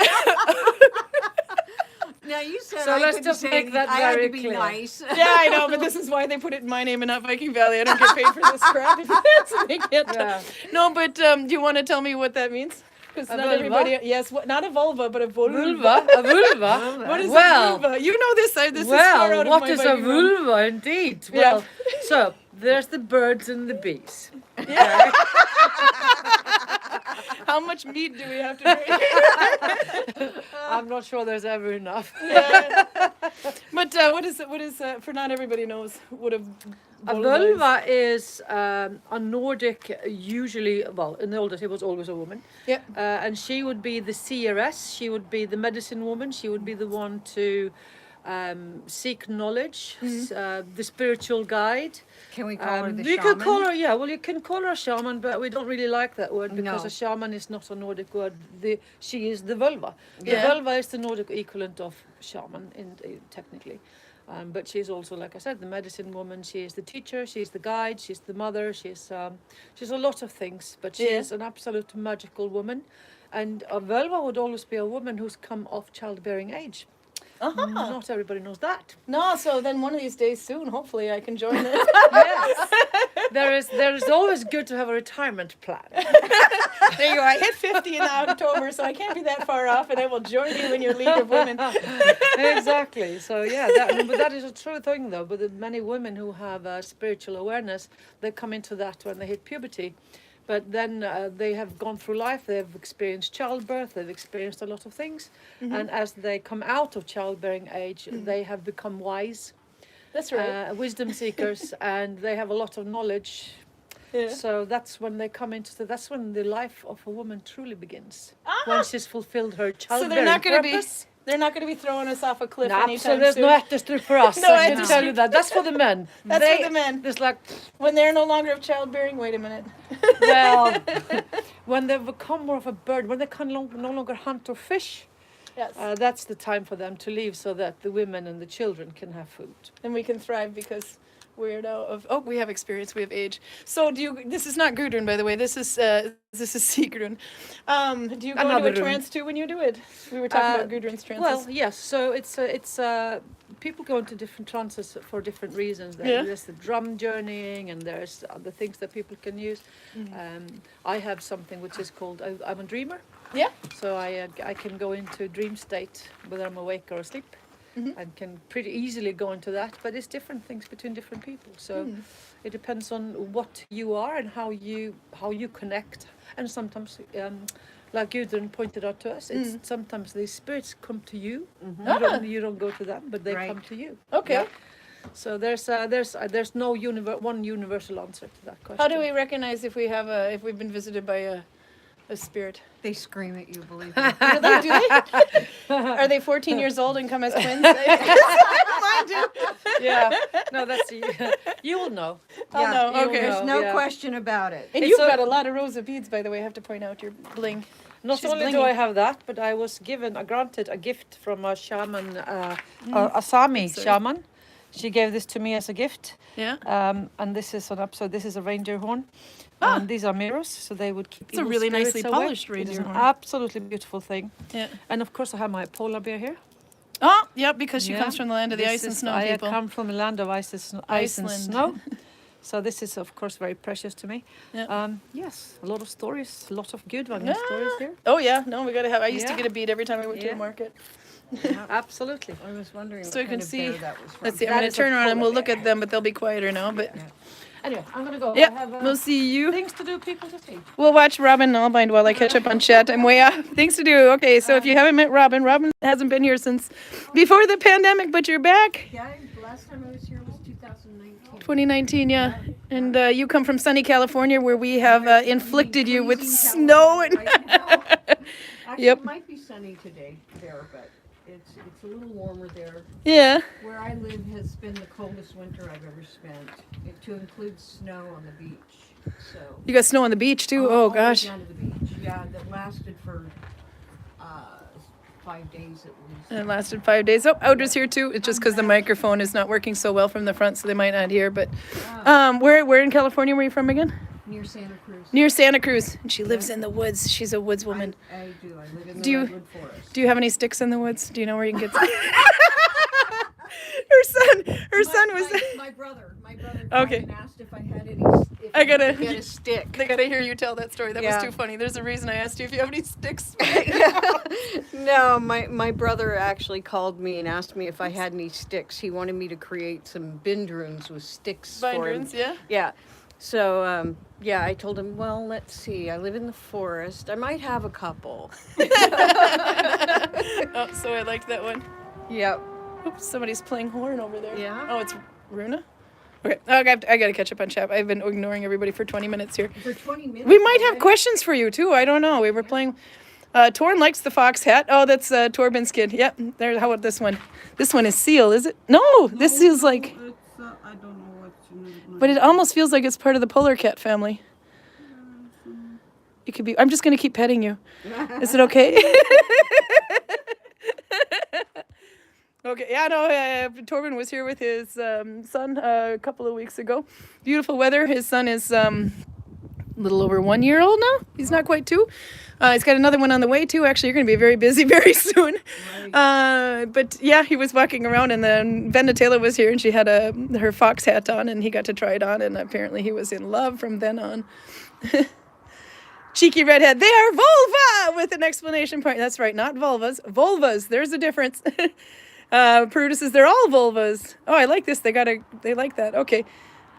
Now you said So I let's couldn't just say make that I had very to be clear. nice. Yeah, I know, but this is why they put it in my name and not Viking Valley. I don't get paid for this crap. So they can't tell. Yeah. No, but do you want to tell me what that means? Because A not vulva? everybody. Yes, not a vulva, but a vulva. Vulva? A vulva? What is Well, a vulva? You know this. This is far out of what my is a Viking realm. vulva indeed? Yeah. Well, so there's the birds and the bees. How much meat do we have to drink? I'm not sure there's ever enough. Yeah. But what is for not everybody knows what a A vulva is a Nordic, usually, well, in the old days it was always a woman. Yeah. And she would be the CRS, she would be the medicine woman, she would be the one to seek knowledge, the spiritual guide. Can we call her the You shaman? could call her, yeah, well, you can call her a shaman, but we don't really like that word because No. a shaman is not a Nordic word. She is the vulva. The Yeah. vulva is the Nordic equivalent of shaman, technically. But she's also, like I said, the medicine woman. She is the teacher. She's the guide. She's the mother. She's a lot of things. But she is an absolute magical woman. And a vulva would always be a woman who's come off childbearing age. Not everybody knows that. No, so then one of these days soon, hopefully I can join it. Yes. There is always good to have a retirement plan. There you go. I hit 50 in October, so I can't be that far off, and I will join you in your League of Women. Exactly. So yeah, but that is a true thing though. But the many women who have spiritual awareness, they come into that when they hit puberty. But then they have gone through life, they've experienced childbirth, they've experienced a lot of things. And as they come out of childbearing age, they have become wise, That's right. wisdom seekers, and they have a lot of knowledge. Yeah. So that's when they come that's when the life of a woman truly begins. When she's fulfilled her So childbearing they're not going to be purpose. they're not going to be throwing us off a cliff No, so anytime there's soon. no artistry for us. No I can artistry. tell you that. That's for the men. That's for the men. It's like, When they're no longer of childbearing, wait a minute. well, when they become more of a bird, when they can no longer hunt or fish, Yes. that's the time for them to leave so that the women and the children can have food. And we can thrive because we're now we have experience, we have age. So this is not Gudrun, by the way, this is Sigrun. Do you go Another into a room. trance too when you do it? We were talking about Gudrun's trances. Well, yes. So it's people go into different trances for different reasons. There's the drum journeying, and there's other things that people can use. I have something which is called I'm a dreamer. Yeah. So I can go into a dream state whether I'm awake or asleep. And can pretty easily go into that, but it's different things between different people. So it depends on what you are and how you connect. And sometimes, like Gudrun pointed out to us, it's sometimes the spirits come to you. You don't go to them, but they come to you. Okay. Yeah. So there's no one universal answer to that question. How do we recognize if we've been visited by a spirit? They scream at you, believe me. Really? Do they? Are they 14 years old and come as twins? Mine do. Yeah. No, that's you will know. I'll know. you'll Okay. know. There's no yeah. question about it. And you've got a lot of rows of beads, by the way. I have to point out your bling. Not She's only do blingy. I have that, but I was granted a gift from a shaman, a Sami shaman. She gave this to me as a gift. Yeah. And this is this is a reindeer horn. And these are mirrors, so they would keep It's a evil really spirits nicely away. polished reindeer It's an horn. absolutely beautiful thing. Yeah. And of course I have my polar bear here. Oh, yeah, because she Yeah. comes from the land of the This ice and is- snow I people. come from the land of ice and Iceland. snow. So this is of course very precious to me. Yeah. Yes, a lot of stories, a lot of Gudvangen stories here. Oh yeah, no, we gotta have. I used to Yeah. get a bead every time I went to Yeah. the market. Absolutely. I was wondering So what you can kind of see- bear that was from. Let's see. I'm That gonna is a turn around and polar we'll look bear. at them, but they'll be quieter now. But Anyway, I'm gonna go. I yeah, have, we'll see you. things to do, people to see. We'll watch Robin Nalbind while I catch up on chat. I'm way off. Things to do. Okay, so if you haven't met Robin hasn't been here since before the pandemic, but you're back. Yeah, the last time I was here was 2019. 2019, yeah. And you come from sunny California, where we have inflicted you with snow and. Right now. Actually, Yep. it might be sunny today there, but it's a little warmer there. Yeah. Where I live has been the coldest winter I've ever spent, to include snow on the beach. So You got snow on the beach too. all Oh the way gosh. down to the beach. Yeah, that lasted for 5 days at least. It lasted 5 days. Oh, Audra's here too. It's just because the microphone is not working so well from the front, so they might not hear. But where in California were you from again? Near Santa Cruz. Near Santa Cruz. And she lives in the woods. She's a woods woman. I do. I live in Do the you- redwood forest. Do you have any sticks in the woods? Do you know where you can get some? her son was. My brother Okay. called and asked if I had any. If I gotta- could get a stick. They gotta hear you tell that story. That Yeah. was too funny. There's a reason I asked you if you have any sticks. No, my brother actually called me and asked me if I had any sticks. He wanted me to create some bindruns with sticks for him. Bindrins, yeah. Yeah. So, yeah, I told him, well, let's see. I live in the forest. I might have a couple. Oh, so I liked that one. Yep. Oops, somebody's playing horn over there. Yeah. Oh, it's Runa? Okay, I gotta catch up on chat. I've been ignoring everybody for 20 minutes here. For 20 minutes. We might have already? questions for you too. I don't know. We were playing. Torn likes the fox hat. Oh, that's Torben's kid. Yep. There. How about this one? This one is seal, is it? No, this feels like. It's, I don't know what you know. But it almost feels like it's part of the polar cat family. It could be. I'm just gonna keep petting you. Is it okay? Okay. Yeah. No. Torben was here with his son a couple of weeks ago. Beautiful weather. His son is a little over 1 year old now. He's not quite 2. He's got another one on the way too. Actually, you're going to be very busy very soon. But yeah, he was walking around, and then Vendatela was here, and she had her fox hat on, and he got to try it on, and apparently he was in love from then on. Cheeky redhead, they are vulva with an exclamation point. That's right, not vulvas, vulvas. There's a difference. Pruda says they're all vulvas. Oh, I like this. They like that. Okay.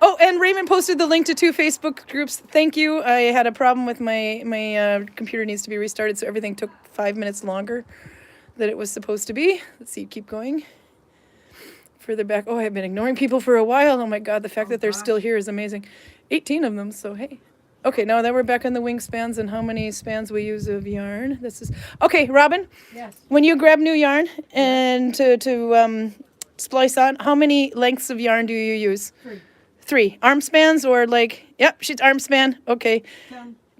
Oh, and Raymond posted the link to 2 Facebook groups. Thank you. I had a problem with my computer needs to be restarted, so everything took 5 minutes longer than it was supposed to be. Let's see, keep going. Further back. Oh, I've been ignoring people for a while. Oh my God, the fact that they're still here is amazing. 18 of them, so hey. Okay, now that we're back on the wingspans and how many spans we use of yarn. This is okay, Robin. Yes. When you grab new yarn and to splice on, how many lengths of yarn do you use? 3 arm spans or like, yep, she's arm span. Okay.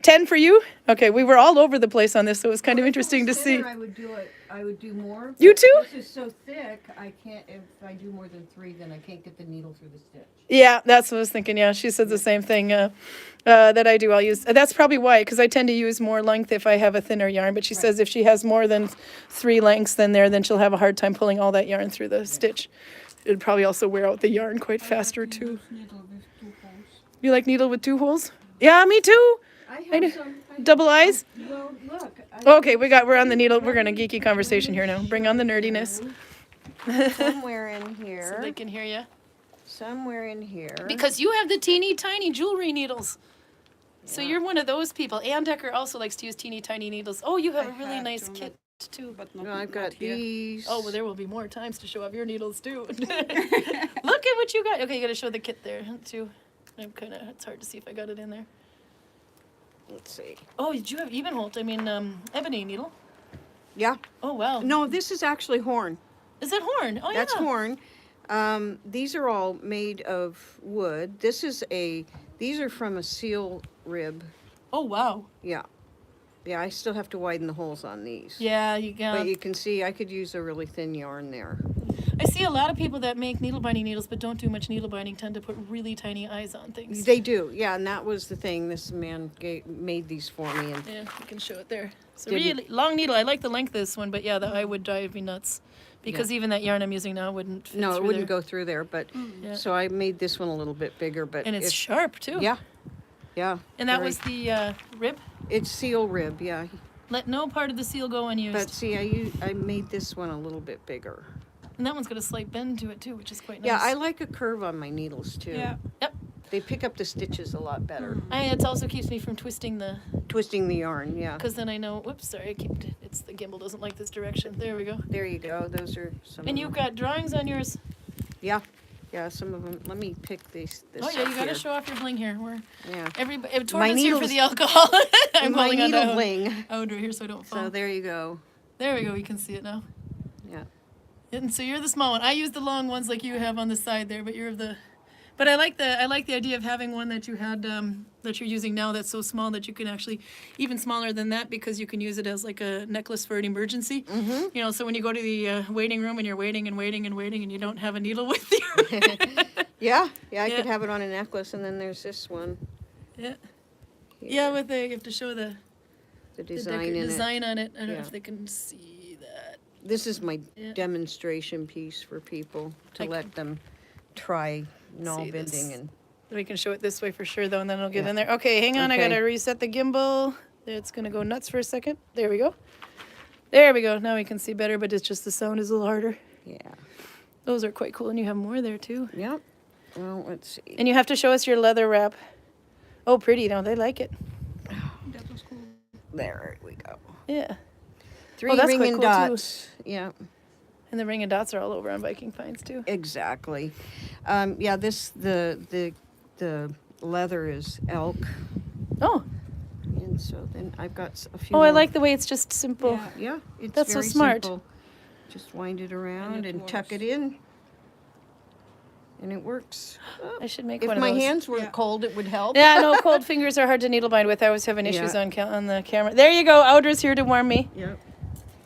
10 for you? Okay, we were all over the place on this, so it was kind of interesting to see. I would do it. I would do more. You but too? This is so thick. I can't. If I do more than 3, then I can't get the needle through the stitch. Yeah, that's what I was thinking. Yeah, she said the same thing that I do. I'll use. That's probably why, because I tend to use more length if I have a thinner yarn. But she says if she has more than 3 lengths then she'll have a hard time pulling all that yarn through the stitch. It'd probably also wear out the yarn quite faster too. Needle with 2 holes. You like needle with 2 holes? Yeah, me too. I do. have some. Double eyes? Well, look. Okay, we're on the needle. We're gonna geeky conversation here now. Bring on the nerdiness. Somewhere in here. So they can hear you. Somewhere in here. Because you have the teeny tiny jewelry needles. So you're one of those people. Ann Decker also likes to use teeny tiny needles. Oh, you have a really have nice to, kit too. But not, No, I've not got here. these. Oh, well, there will be more times to show off your needles too. Look at what you got. Okay, you got to show the kit there too. It's hard to see if I got it in there. Let's see. Oh, did you have Ebenholt? I mean, ebony needle. Yeah. Oh, wow. No, this is actually horn. Is that horn? Oh, That's yeah. horn. These are all made of wood. These are from a seal rib. Oh, wow. Yeah. Yeah, I still have to widen the holes on these. Yeah, you got. But you can see I could use a really thin yarn there. I see a lot of people that make needle binding needles but don't do much needle binding tend to put really tiny eyes on things. They do, yeah, and that was the thing. This man made these for me, and Yeah, you can show it there. So Didn't- really long needle. I like the length of this one, but yeah, the eye would drive me nuts because even that yarn I'm using now wouldn't. Fit no, it through wouldn't there. go through there. But Yeah. so I made this one a little bit bigger, but And it's sharp too. yeah, yeah. And that very- was the rib. it's seal rib, yeah. Let no part of the seal go unused. But see, I made this one a little bit bigger. And that one's got a slight bend to it too, which is quite nice. Yeah, I like a curve on my needles too. Yeah. Yep. They pick up the stitches a lot better. It also keeps me from twisting Twisting the yarn, yeah. because then I know. Whoops, sorry. It's the gimbal doesn't like this direction. There we go. There you go. Those are some. And of you've them. got drawings on yours. Yeah, some of them. Let me pick these. This Oh yeah, you up got to here. show off your bling here. Yeah. Everybody. My Torben's here for needles- the alcohol. I'm my holding on needle to bling. Outer here so I don't fall. So there you go. There we go. You can see it now. Yeah. And so you're the small one. I use the long ones like you have on the side there, but you're the. But I like the idea of having one that you had that you're using now that's so small that you can actually even smaller than that because you can use it as like a necklace for an emergency. Mm-hmm. You know, so when you go to the waiting room and you're waiting and waiting and waiting and you don't have a needle with you. Yeah, I Yeah. could have it on a necklace, and then there's this one. Yeah. Yeah, with the you have to show the design in it. design on it. I don't know Yeah. if they can see that. This is my Yeah. demonstration piece for people to I let them try this. Nalbinding and We can show it this way for sure, though, and then it'll get Yeah. in there. Okay, hang on. I Okay. gotta reset the gimbal. It's gonna go nuts for a second. There we go. There we go. Now we can see better, but it's just the sound is a little harder. yeah. Those are quite cool, and you have more there too. Yep. Well, let's see. And you have to show us your leather wrap. Oh, pretty. No, they like it. That was cool. There we go. Yeah. 3 that's ring quite and cool, too. dots. Yeah, And the ring and dots are all over on Viking finds too. exactly. Yeah, the leather is elk, Oh, and so then I've got a few. oh, I more. like the way it's just simple. Yeah, it's That's so very smart. simple. Just wind it around it and tuck it works. in, and it works. I should make If one my of those. hands weren't Yeah. cold, it would help. Yeah, no, cold fingers are hard to needle bind with. I was having issues Yeah. on the camera. There you go. Audra's here to warm me. Yep.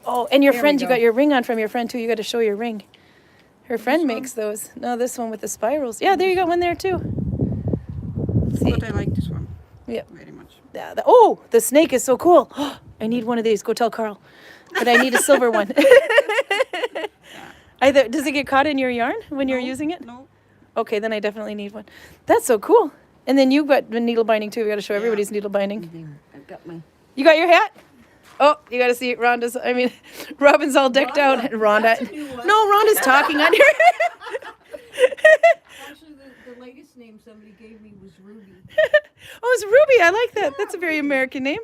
Oh, and your There we friend, you go. got your ring on from your friend too. You got to show your ring. Her friend makes those. No, this one with the spirals. Yeah, there you go. One there too. See? But I like this one. Yeah. Very much. Yeah, oh, the snake is so cool. I need one of these. Go tell Karl. But I need a silver one. Does it get caught in your yarn when you're using it? No. Okay, then I definitely need one. That's so cool. And then you've got the needle binding too. We got to show everybody's needle binding. There, I've got my. You got your hat? Oh, you got to see Robin's all decked out. Rhonda. No, Rhonda's talking on here. Actually, the latest name somebody gave me was Ruby. Oh, it's Ruby. I like that. That's a very American name.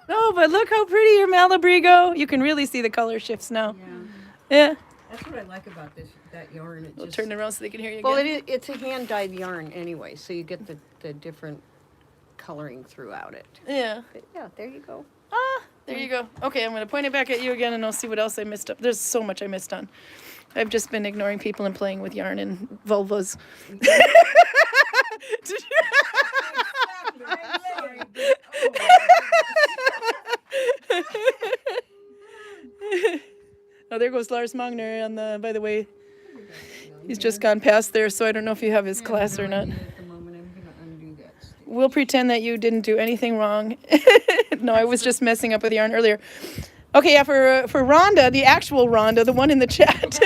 Oh, but look how pretty your Malabrigo. You can really see the color shifts now. Yeah, Yeah. that's what I like about that yarn. It We'll just turn it around so they can hear you well, again. it's a hand dyed yarn anyway, so you get the different coloring throughout it. Yeah. But yeah, there you go. Ah, there you go. Okay, I'm going to point it back at you again and I'll see what else I missed up. There's so much I missed on. I've just been ignoring people and playing with yarn and vulvas. Did you- Oh, there goes Lars Magner on the, by the way, he's just gone past there, so I don't know if you have his class or not. At the moment, I'm gonna undo that. Stitch. We'll pretend that you didn't do anything wrong. No, I was just messing up with yarn earlier. Okay, yeah, for Rhonda, the actual Rhonda, the one in the chat,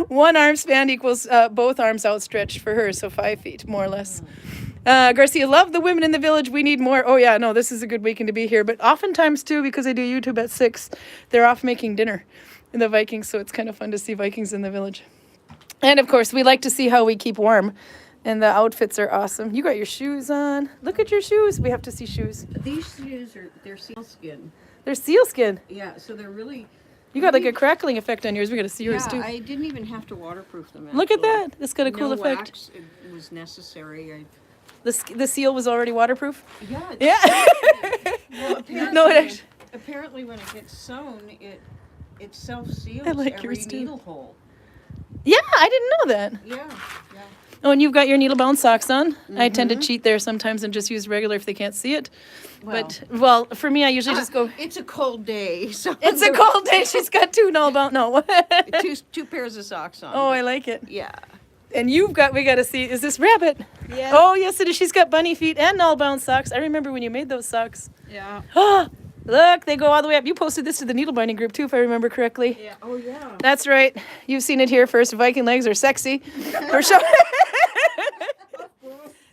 1 arm span equals both arms outstretched for her, so 5 feet, more or less. Garcia, love the women in the village. We need more. Oh, yeah, no, this is a good weekend to be here. But oftentimes, too, because I do YouTube at 6, they're off making dinner in the Vikings, so it's kind of fun to see Vikings in the village. And, of course, we like to see how we keep warm. And the outfits are awesome. You got your shoes on. Look at your shoes. We have to see shoes. These shoes they're sealskin. They're sealskin. Yeah, so they're really. You got like a crackling effect on yours. We got to see yours, Yeah, too. I didn't even have to waterproof them. Look at actually. that. It's got a cool No effect. wax, it was necessary. The seal was already waterproof. Yeah. Yeah. Well, apparently, No, it actually. apparently when it gets sewn, it self-seals I like every yours, too. needle hole. Yeah, I didn't know that. Yeah, yeah. Oh, and you've got your needle-bound socks on. I tend to cheat there sometimes and just use regular if they can't see it. But, well, for me, I usually just go, It's a cold day, so it's a cold day. She's got 2 null-bound. No. two pairs of socks on. Oh, but I like it. yeah. And we got to see, is this rabbit? Yeah. Oh, yes, it is. She's got bunny feet and null-bound socks. I remember when you made those socks. Yeah. Look, they go all the way up. You posted this to the needle binding group, too, if I remember correctly. Yeah. Oh yeah. That's right. You've seen it here first. Viking legs are sexy. For sure.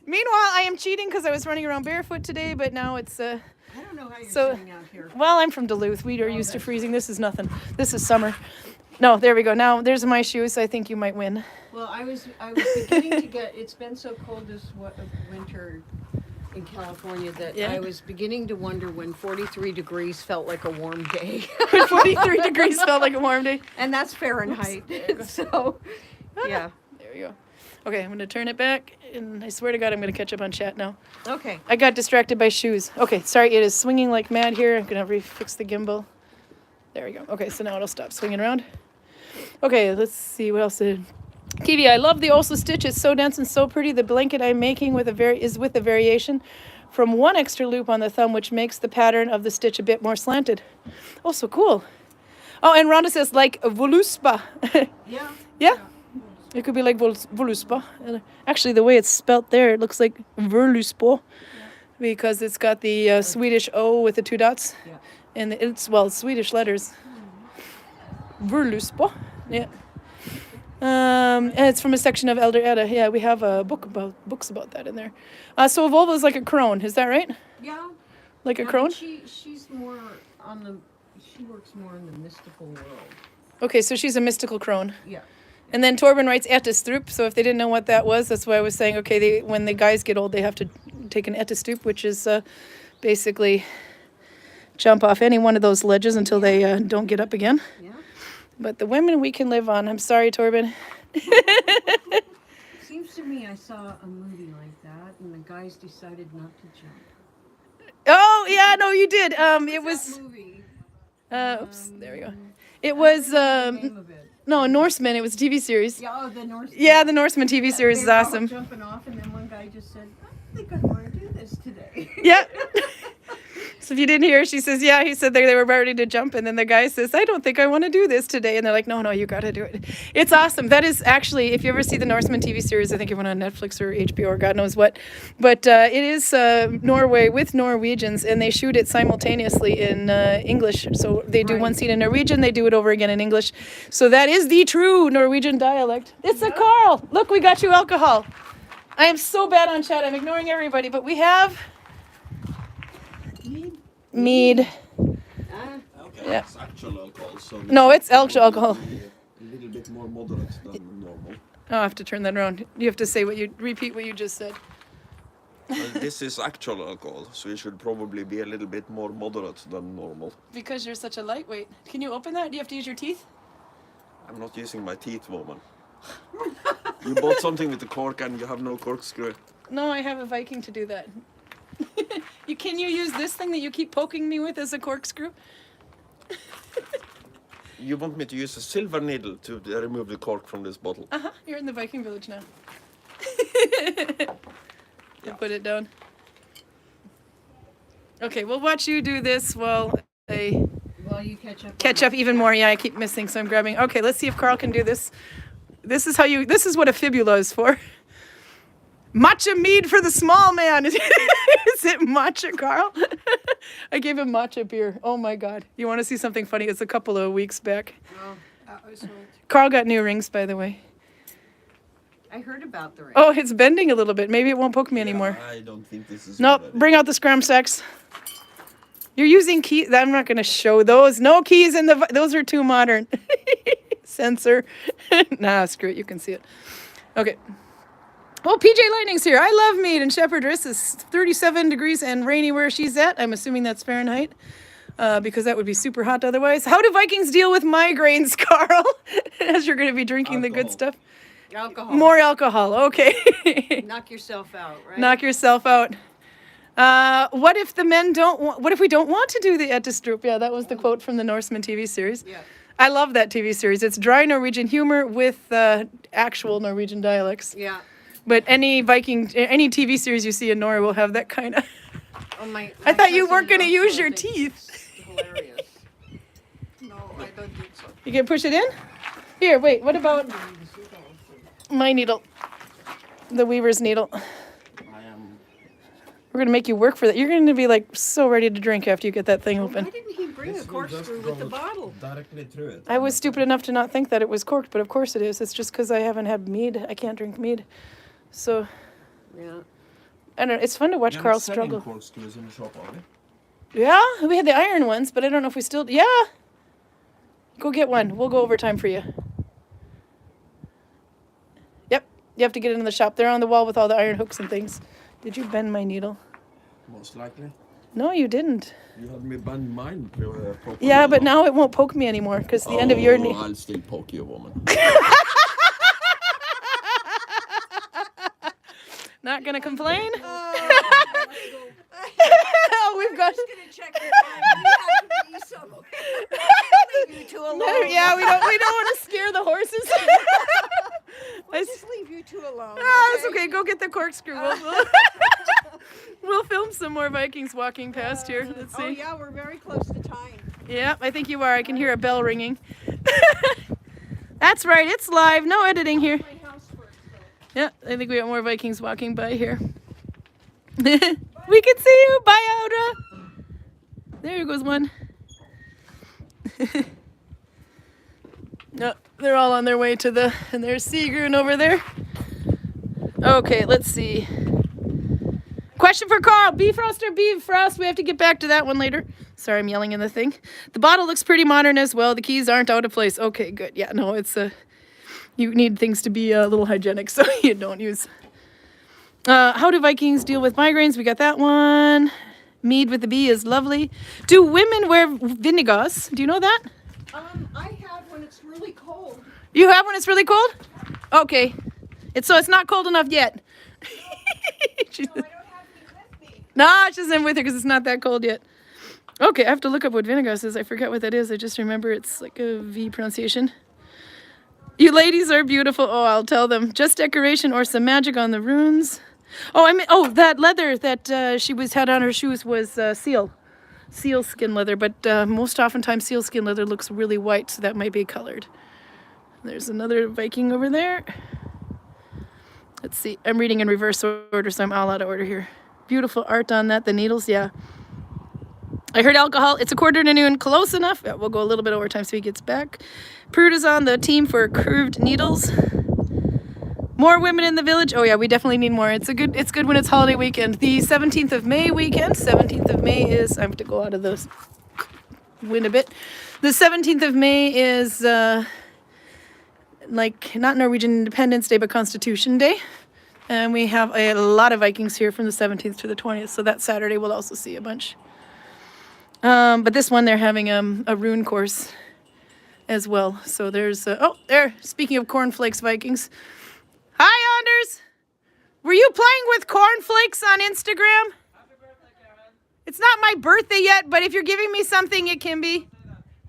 Meanwhile, I am cheating because I was running around barefoot today, but now it's, I don't know how you're So- sitting out here. well, I'm from Duluth. We are used to freezing. This is nothing. This is summer. No, there we go. Now, there's my shoes. I think you might win. Well, I was beginning to get. It's been so cold this winter in California that Yeah. I was beginning to wonder when 43 degrees felt like a warm day, 43 degrees felt like a warm day. and that's Fahrenheit. So, yeah. There we go. Okay, I'm going to turn it back, and I swear to God, I'm going to catch up on chat now. Okay. I got distracted by shoes. Okay, sorry, it is swinging like mad here. I'm going to refix the gimbal. There we go. Okay, so now it'll stop swinging around. Okay, let's see what else. Kiwi, I love the Oslo stitch. It's so dense and so pretty. The blanket I'm making is with a variation from 1 extra loop on the thumb, which makes the pattern of the stitch a bit more slanted. Oh, so cool. Oh, and Rhonda says like voluspa. Yeah. Yeah? It could be like voluspa. Actually, the way it's spelt there, it looks like verluspo. because it's got the Swedish O with the 2 dots. Yeah. And it's, well, Swedish letters. Vurlusbo. Yeah. And it's from a section of Elder Edda. Yeah, we have a books about that in there. So a vulva is like a crone, is that right? Yeah. Like a Yeah, crone? but she's more on the. She works more in the mystical world. Okay, so she's a mystical crone. Yeah. And then Torben writes Ettestrup, so if they didn't know what that was, that's why I was saying, okay, when the guys get old, they have to take an Ettestrup, which is basically jump off any one of those ledges until they don't get up again. Yeah. But the women we can live on. I'm sorry, Torben. Seems to me I saw a movie like that, and the guys decided not to jump. Oh, yeah, no, you did. It was, That movie. oops, there we go. It was, The name of it. no, Norseman. It was a TV series. Yeah, oh, the Norse. Yeah, the Norseman TV series is They were all awesome. jumping off, and then one guy just said, "I think I want to do this today." Yeah. So if you didn't hear, she says, yeah, he said they were ready to jump. And then the guy says, I don't think I want to do this today. And they're like, no, you got to do it. It's awesome. That is actually, if you ever see the Norseman TV series, I think it went on Netflix or HBO or God knows what. But it is Norway with Norwegians, and they shoot it simultaneously in English. So they do one scene in Norwegian, they do it over again in English. So that is the true Norwegian dialect. It's a Karl. Look, we got you alcohol. I am so bad on chat. I'm ignoring everybody, but we have mead. Okay, Yeah. it's actual alcohol, so No, it's actual alcohol. a little bit more moderate than normal. Oh, I have to turn that around. You have to say repeat what you just said. Well, this is actual alcohol, so it should probably be a little bit more moderate than normal. Because you're such a lightweight. Can you open that? Do you have to use your teeth? I'm not using my teeth, woman. You bought something with the cork and you have no corkscrew. No, I have a Viking to do that. Can you use this thing that you keep poking me with as a corkscrew? You want me to use a silver needle to remove the cork from this bottle? Uh-huh. You're in the Viking village now. You put it down. Okay, we'll watch you do this while I Well, you catch up even more. Yeah, I keep missing, so I'm grabbing. Okay, let's see if Karl can do this. This is what a fibula is for. Matcha mead for the small man. Is it matcha, Karl? I gave him matcha beer. Oh my God. You want to see something funny? It's a couple of weeks back. Karl got new rings, by the way. I heard about the ring. Oh, it's bending a little bit. Maybe it won't poke me anymore. I don't think this is. Nope, bring out the scram sacks. You're using keys. I'm not going to show those. No keys in the. Those are too modern. Sensor. Nah, screw it. You can see it. Okay. Oh, PJ Lightning's here. I love mead and Shepherdess. It's 37 degrees and rainy where she's at. I'm assuming that's Fahrenheit. Because that would be super hot otherwise. How do Vikings deal with migraines, Karl? As you're going to be drinking the good stuff. Alcohol. More alcohol. Okay. Knock yourself out, right? Knock yourself out. What if the men don't want, what if we don't want to do the Ettestrup? Yeah, that was the quote from the Norseman TV series. Yeah. I love that TV series. It's dry Norwegian humor with actual Norwegian dialects. Yeah. But any TV series you see in Norway will have that kind of. Oh, my I thought you cousin weren't going to also use your thinks teeth. it's hilarious. No, I don't think so. You can push it in? Here, wait, what about my needle? The weaver's needle. I am. We're going to make you work for that. You're going to be like so ready to drink after you get that thing open. Why didn't he bring a corkscrew with the bottle? Directly through it. I was stupid enough to not think that it was corked, but of course it is. It's just because I haven't had mead. I can't drink mead. So, Yeah. I don't know. It's fun to watch Karl struggle. Corkscrews in the shop, are we? Yeah, we had the iron ones, but I don't know if we still... Yeah! Go get one. We'll go overtime for you. Yep. You have to get it in the shop. They're on the wall with all the iron hooks and things. Did you bend my needle? Most likely. No, you didn't. You had me bend mine. Properly. Yeah, but now it won't poke me anymore because the end of your knee... I'll still poke you, woman. Not gonna complain? Oh, we've got... gonna check the time. We have to be somewhere. Leave you two alone. Yeah, we don't want to scare the horses. We'll just leave you two alone. Ah, it's okay. Go get the corkscrew. We'll film some more Vikings walking past here. Let's see. Oh yeah, we're very close to time. Yeah, I think you are. I can hear a bell ringing. That's right. It's live. No editing here. My house first, though. Yeah, I think we got more Vikings walking by here. Bye. We can see you. Bye, Audra. There goes one. No, they're all on their way to the, and there's Sigrun over there. Okay, let's see. Question for Karl. Bifrost or Bifrost? We have to get back to that one later. Sorry, I'm yelling in the thing. The bottle looks pretty modern as well. The keys aren't out of place. Okay, good. Yeah, no, it's you need things to be a little hygienic, so you don't use. How do Vikings deal with migraines? We got that one. Mead with the B is lovely. Do women wear vinegars? Do you know that? I have when it's really cold. You have when it's really cold? Okay. It's not cold enough yet. No, she doesn't have with her because it's not that cold yet. Okay, I have to look up what vinegars is. I forget what that is. I just remember it's like a V pronunciation. You ladies are beautiful. Oh, I'll tell them. Just decoration or some magic on the runes. Oh, that leather that she had on her shoes was seal skin leather, but most oftentimes seal skin leather looks really white, so that might be colored. There's another Viking over there. Let's see. I'm reading in reverse order, so I'm all out of order here. Beautiful art on that. The needles, yeah. I heard alcohol. It's 1:45. Close enough. Yeah, we'll go a little bit over time so he gets back. Prude is on the team for curved needles. More women in the village. Oh yeah, we definitely need more. It's good when it's holiday weekend. The 17th of May weekend. 17th of May is, I have to go out of the wind a bit. The 17th of May is like not Norwegian Independence Day, but Constitution Day. And we have a lot of Vikings here from the 17th to the 20th. So that Saturday we'll also see a bunch. But this one they're having a rune course as well. So there's there. Speaking of cornflakes, Vikings. Hi, Anders. Were you playing with cornflakes on Instagram? Happy birthday, Karin. It's not my birthday yet, but if you're giving me something, it can be.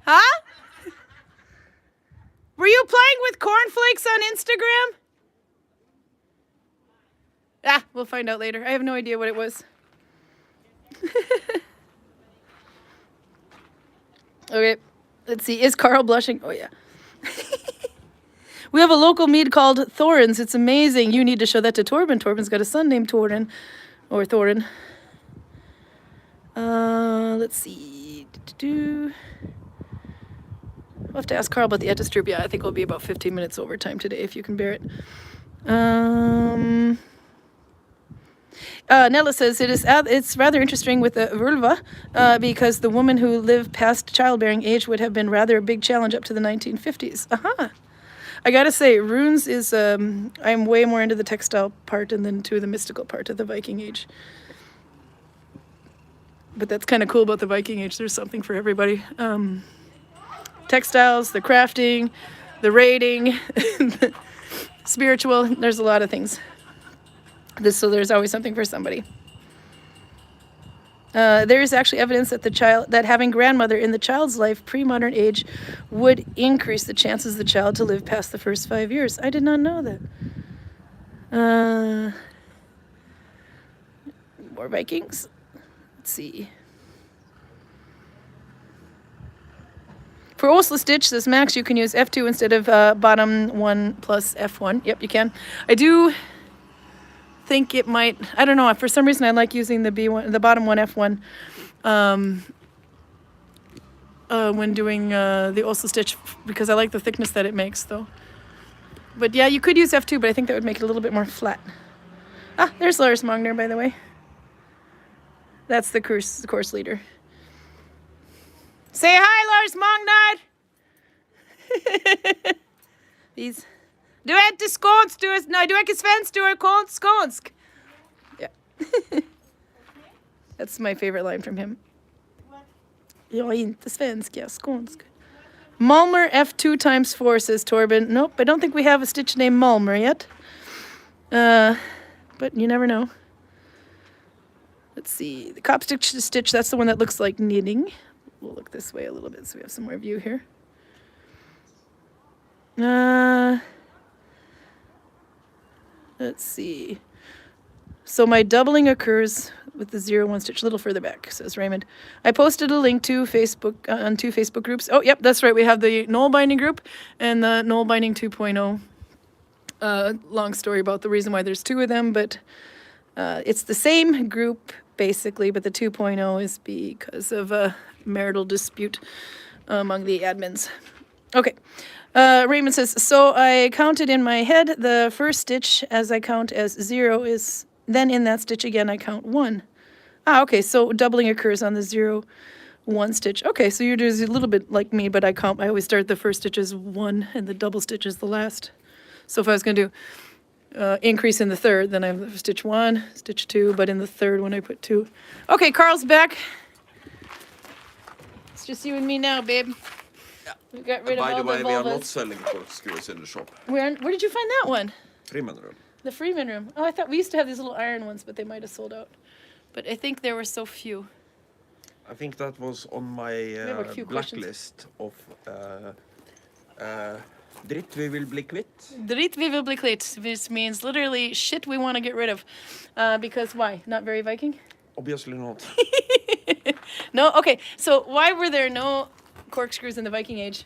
Huh? Were you playing with cornflakes on Instagram? We'll find out later. I have no idea what it was. Okay, let's see. Is Karl blushing? Oh, yeah. We have a local mead called Thorin's. It's amazing. You need to show that to Torben. Torben's got a son named Thorin. Or Thorin. Let's see. I'll have to ask Karl about the Ettistrup. Yeah, I think we'll be about 15 minutes overtime today, if you can bear it. Nella says it's rather interesting with the vulva because the woman who lived past childbearing age would have been rather a big challenge up to the 1950s. I gotta say, runes is I'm way more into the textile part and then to the mystical part of the Viking Age. But that's kind of cool about the Viking Age. There's something for everybody. Textiles, the crafting, the raiding, the spiritual. There's a lot of things. So there's always something for somebody. There is actually evidence that having grandmother in the child's life pre-modern age would increase the chances of the child to live past the first 5 years. I did not know that. More Vikings. Let's see. For Oslo Stitch, says Max, you can use F2 instead of bottom 1 plus F1. Yep, you can. I do think it might, I don't know, for some reason I like using the B1, the bottom 1 F1 when doing the Oslo Stitch because I like the thickness that it makes though. But yeah, you could use F2, but I think that would make it a little bit more flat. There's Lars Magner, by the way. That's the course leader. Say hi, Lars Magnar! These. Du är inte skånsk, du är inte svensk, du är skånsk. Yeah. That's my favorite line from him. Jag är inte svensk, jag är skånsk. Malmer F2 times 4, says Torben. Nope, I don't think we have a stitch named Malmer yet. But you never know. Let's see. The cop stitch, that's the one that looks like knitting. We'll look this way a little bit so we have some more view here. Let's see. So my doubling occurs with the 0-1 stitch a little further back, says Raymond. I posted a link to Facebook on 2 Facebook groups. Oh, yep, that's right. We have the Nalbinding group and the Nalbinding 2.0. Long story about the reason why there's 2 of them, but it's the same group basically, but the 2.0 is because of a marital dispute among the admins. Okay. Raymond says, so I counted in my head the first stitch as I count as 0 is, then in that stitch again I count 1. Ah, okay, so doubling occurs on the 0, 1 stitch. Okay, so you're just a little bit like me, but I always start the first stitch as 1 and the double stitch is the last. So if I was going to do increase in the third, then I have stitch 1, stitch 2, but in the third one I put 2. Okay, Karl's back. It's just you and me now, babe. We got rid of By all the way, we are not vulvas. selling corkscrews in the shop. Where did you find that one? Freeman room. The Freeman room. Oh, I thought we used to have these little iron ones, but they might have sold out. But I think there were so few. I think that was on my have a few blacklist of dritt vi vil bli kvitt. Drit vi vil bli kvitt, which means literally shit we want to get rid of. Because why? Not very Viking? Obviously not. No? Okay, so why were there no corkscrews in the Viking Age?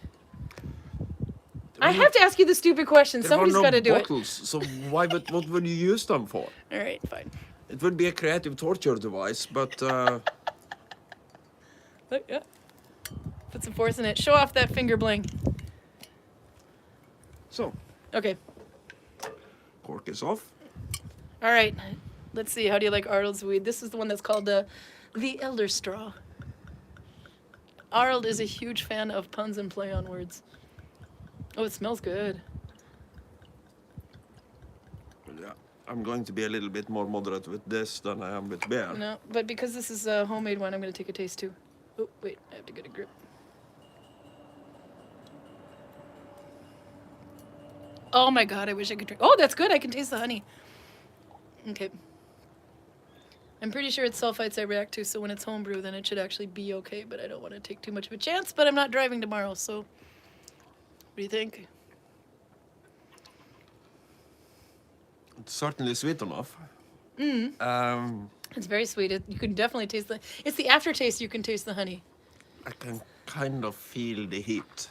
I have to ask you the stupid question. There Somebody's were got no to do bottles, so what would you use them for? it. All right, fine. It would be a creative torture device, but Look, yeah. Put some force in it. Show off that finger bling. so Okay. cork is off. All right. Let's see. How do you like Arild's weed? This is the one that's called the Elder Straw. Arild is a huge fan of puns and play on words. Oh, it smells good. Yeah, I'm going to be a little bit more moderate with this than I am with beer. No, but because this is a homemade one, I'm going to take a taste too. Oh, wait. I have to get a grip. Oh my god, I wish I could drink. Oh, that's good. I can taste the honey. Okay. I'm pretty sure it's sulfites I react to, so when it's homebrew, then it should actually be okay, but I don't want to take too much of a chance, but I'm not driving tomorrow, so what do you think? It's certainly sweet enough. It's very sweet. You can definitely taste it's the aftertaste you can taste the honey. I can kind of feel the heat.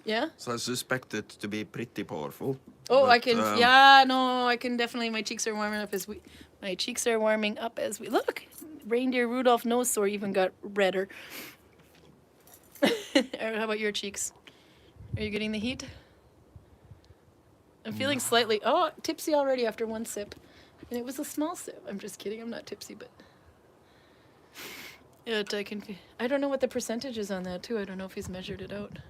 Yeah? So I suspect it to be pretty powerful. Oh, but, I can, yeah, no, I can definitely, my cheeks are warming up as we, look, reindeer Rudolph nose sore even got redder. How about your cheeks? Are you getting the heat? I'm feeling slightly, tipsy already after one sip. And it was a small sip. I'm just kidding, I'm not tipsy, but. I don't know what the percentage is on that too. I don't know if he's measured it out.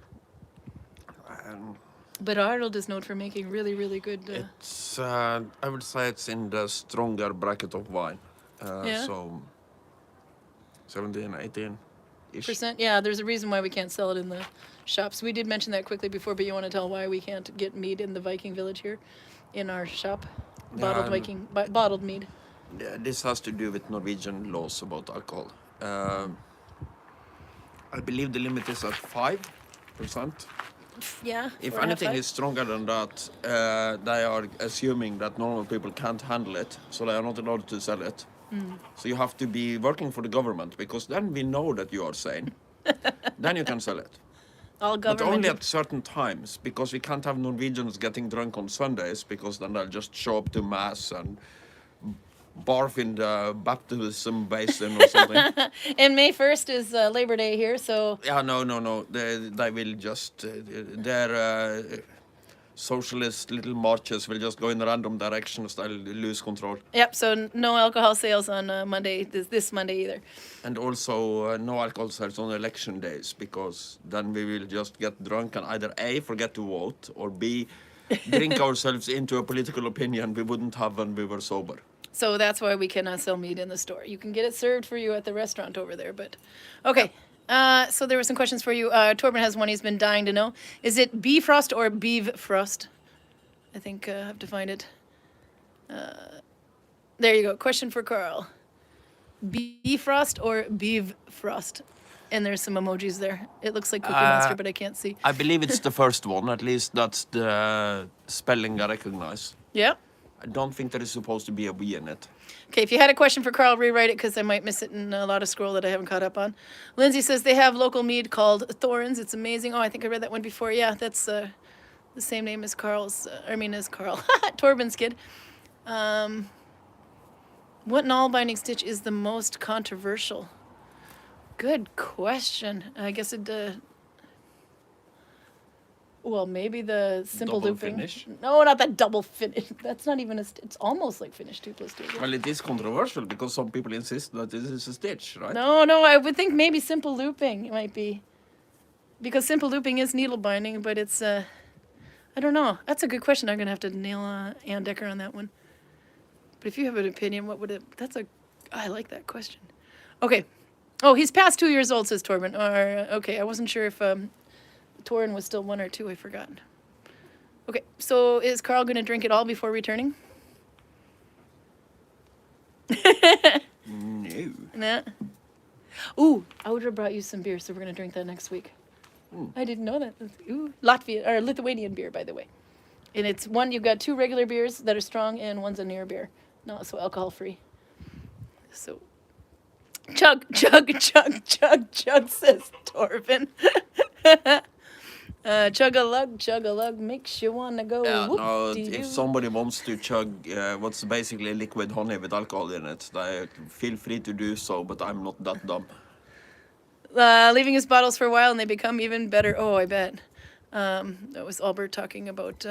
But Arild is known for making really, really good. It's, I would say it's in the stronger bracket of wine. Yeah? So 17, 18-ish. Percent? Yeah, there's a reason why we can't sell it in the shops. We did mention that quickly before, but you want to tell why we can't get mead in the Viking village here in our shop? Bottled bottled mead. Yeah, this has to do with Norwegian laws about alcohol. I believe the limit is at 5%. Yeah. If 4.5. anything is stronger than that, they are assuming that normal people can't handle it, so they are not allowed to sell it. So you have to be working for the government, because then we know that you are sane. Then you can sell it. All But government. only at certain times, because we can't have Norwegians getting drunk on Sundays, because then they'll just show up to mass and barf in the baptism basin or something. And May 1st is Labor Day here, so. Yeah, no. They will just their socialist little marches will just go in random directions. They'll lose control. Yep, so no alcohol sales on Monday, this Monday either. And also no alcohol sales on election days, because then we will just get drunk and either A, forget to vote, or B, drink ourselves into a political opinion we wouldn't have when we were sober. So that's why we cannot sell meat in the store. You can get it served for you at the restaurant over there, but okay. So there were some questions for you. Torben has one he's been dying to know. Is it Bifrost or Beevfrost? I think I have to find it. There you go. Question for Karl. Bifrost or Beevfrost? And there's some emojis there. It looks like Cookie Monster, but I can't see. I believe it's the first one. At least that's the spelling I recognize. Yeah. I don't think there is supposed to be a V in it. Okay, if you had a question for Karl, rewrite it because I might miss it in a lot of scroll that I haven't caught up on. Lindsay says they have local mead called Thorns. It's amazing. Oh, I think I read that one before. Yeah, that's the same name as Karl. Torben's kid. What Nalbinding stitch is the most controversial? Good question. I guess it. Well, maybe the simple Double looping. finish? No, not that double finish. That's not even a. It's almost like finish 2 + 2. Well, it is controversial because some people insist that this is a stitch, right? No, I would think maybe simple looping might be. Because simple looping is needle binding, but it's I don't know. That's a good question. I'm gonna have to nail Ann Decker on that one. But if you have an opinion, what would it? I like that question. Okay. Oh, he's past 2 years old, says Torben. Or okay, I wasn't sure if Torin was still 1 or 2. I forgot. Okay, so is Karl gonna drink it all before returning? No. Nah. Ooh, I would have brought you some beer, so we're gonna drink that next week. I didn't know that. Ooh, Lithuanian beer, by the way. And it's one. You've got 2 regular beers that are strong, and one's a near beer. No, so alcohol free. So, chug, chug, chug, chug, chug, says Torben. Chug a lug, makes you wanna go. Yeah, no, whoop-dee-doo. if somebody wants to chug what's basically liquid honey with alcohol in it, they feel free to do so, but I'm not that dumb. Leaving his bottles for a while and they become even better. Oh, I bet. That was Albert talking about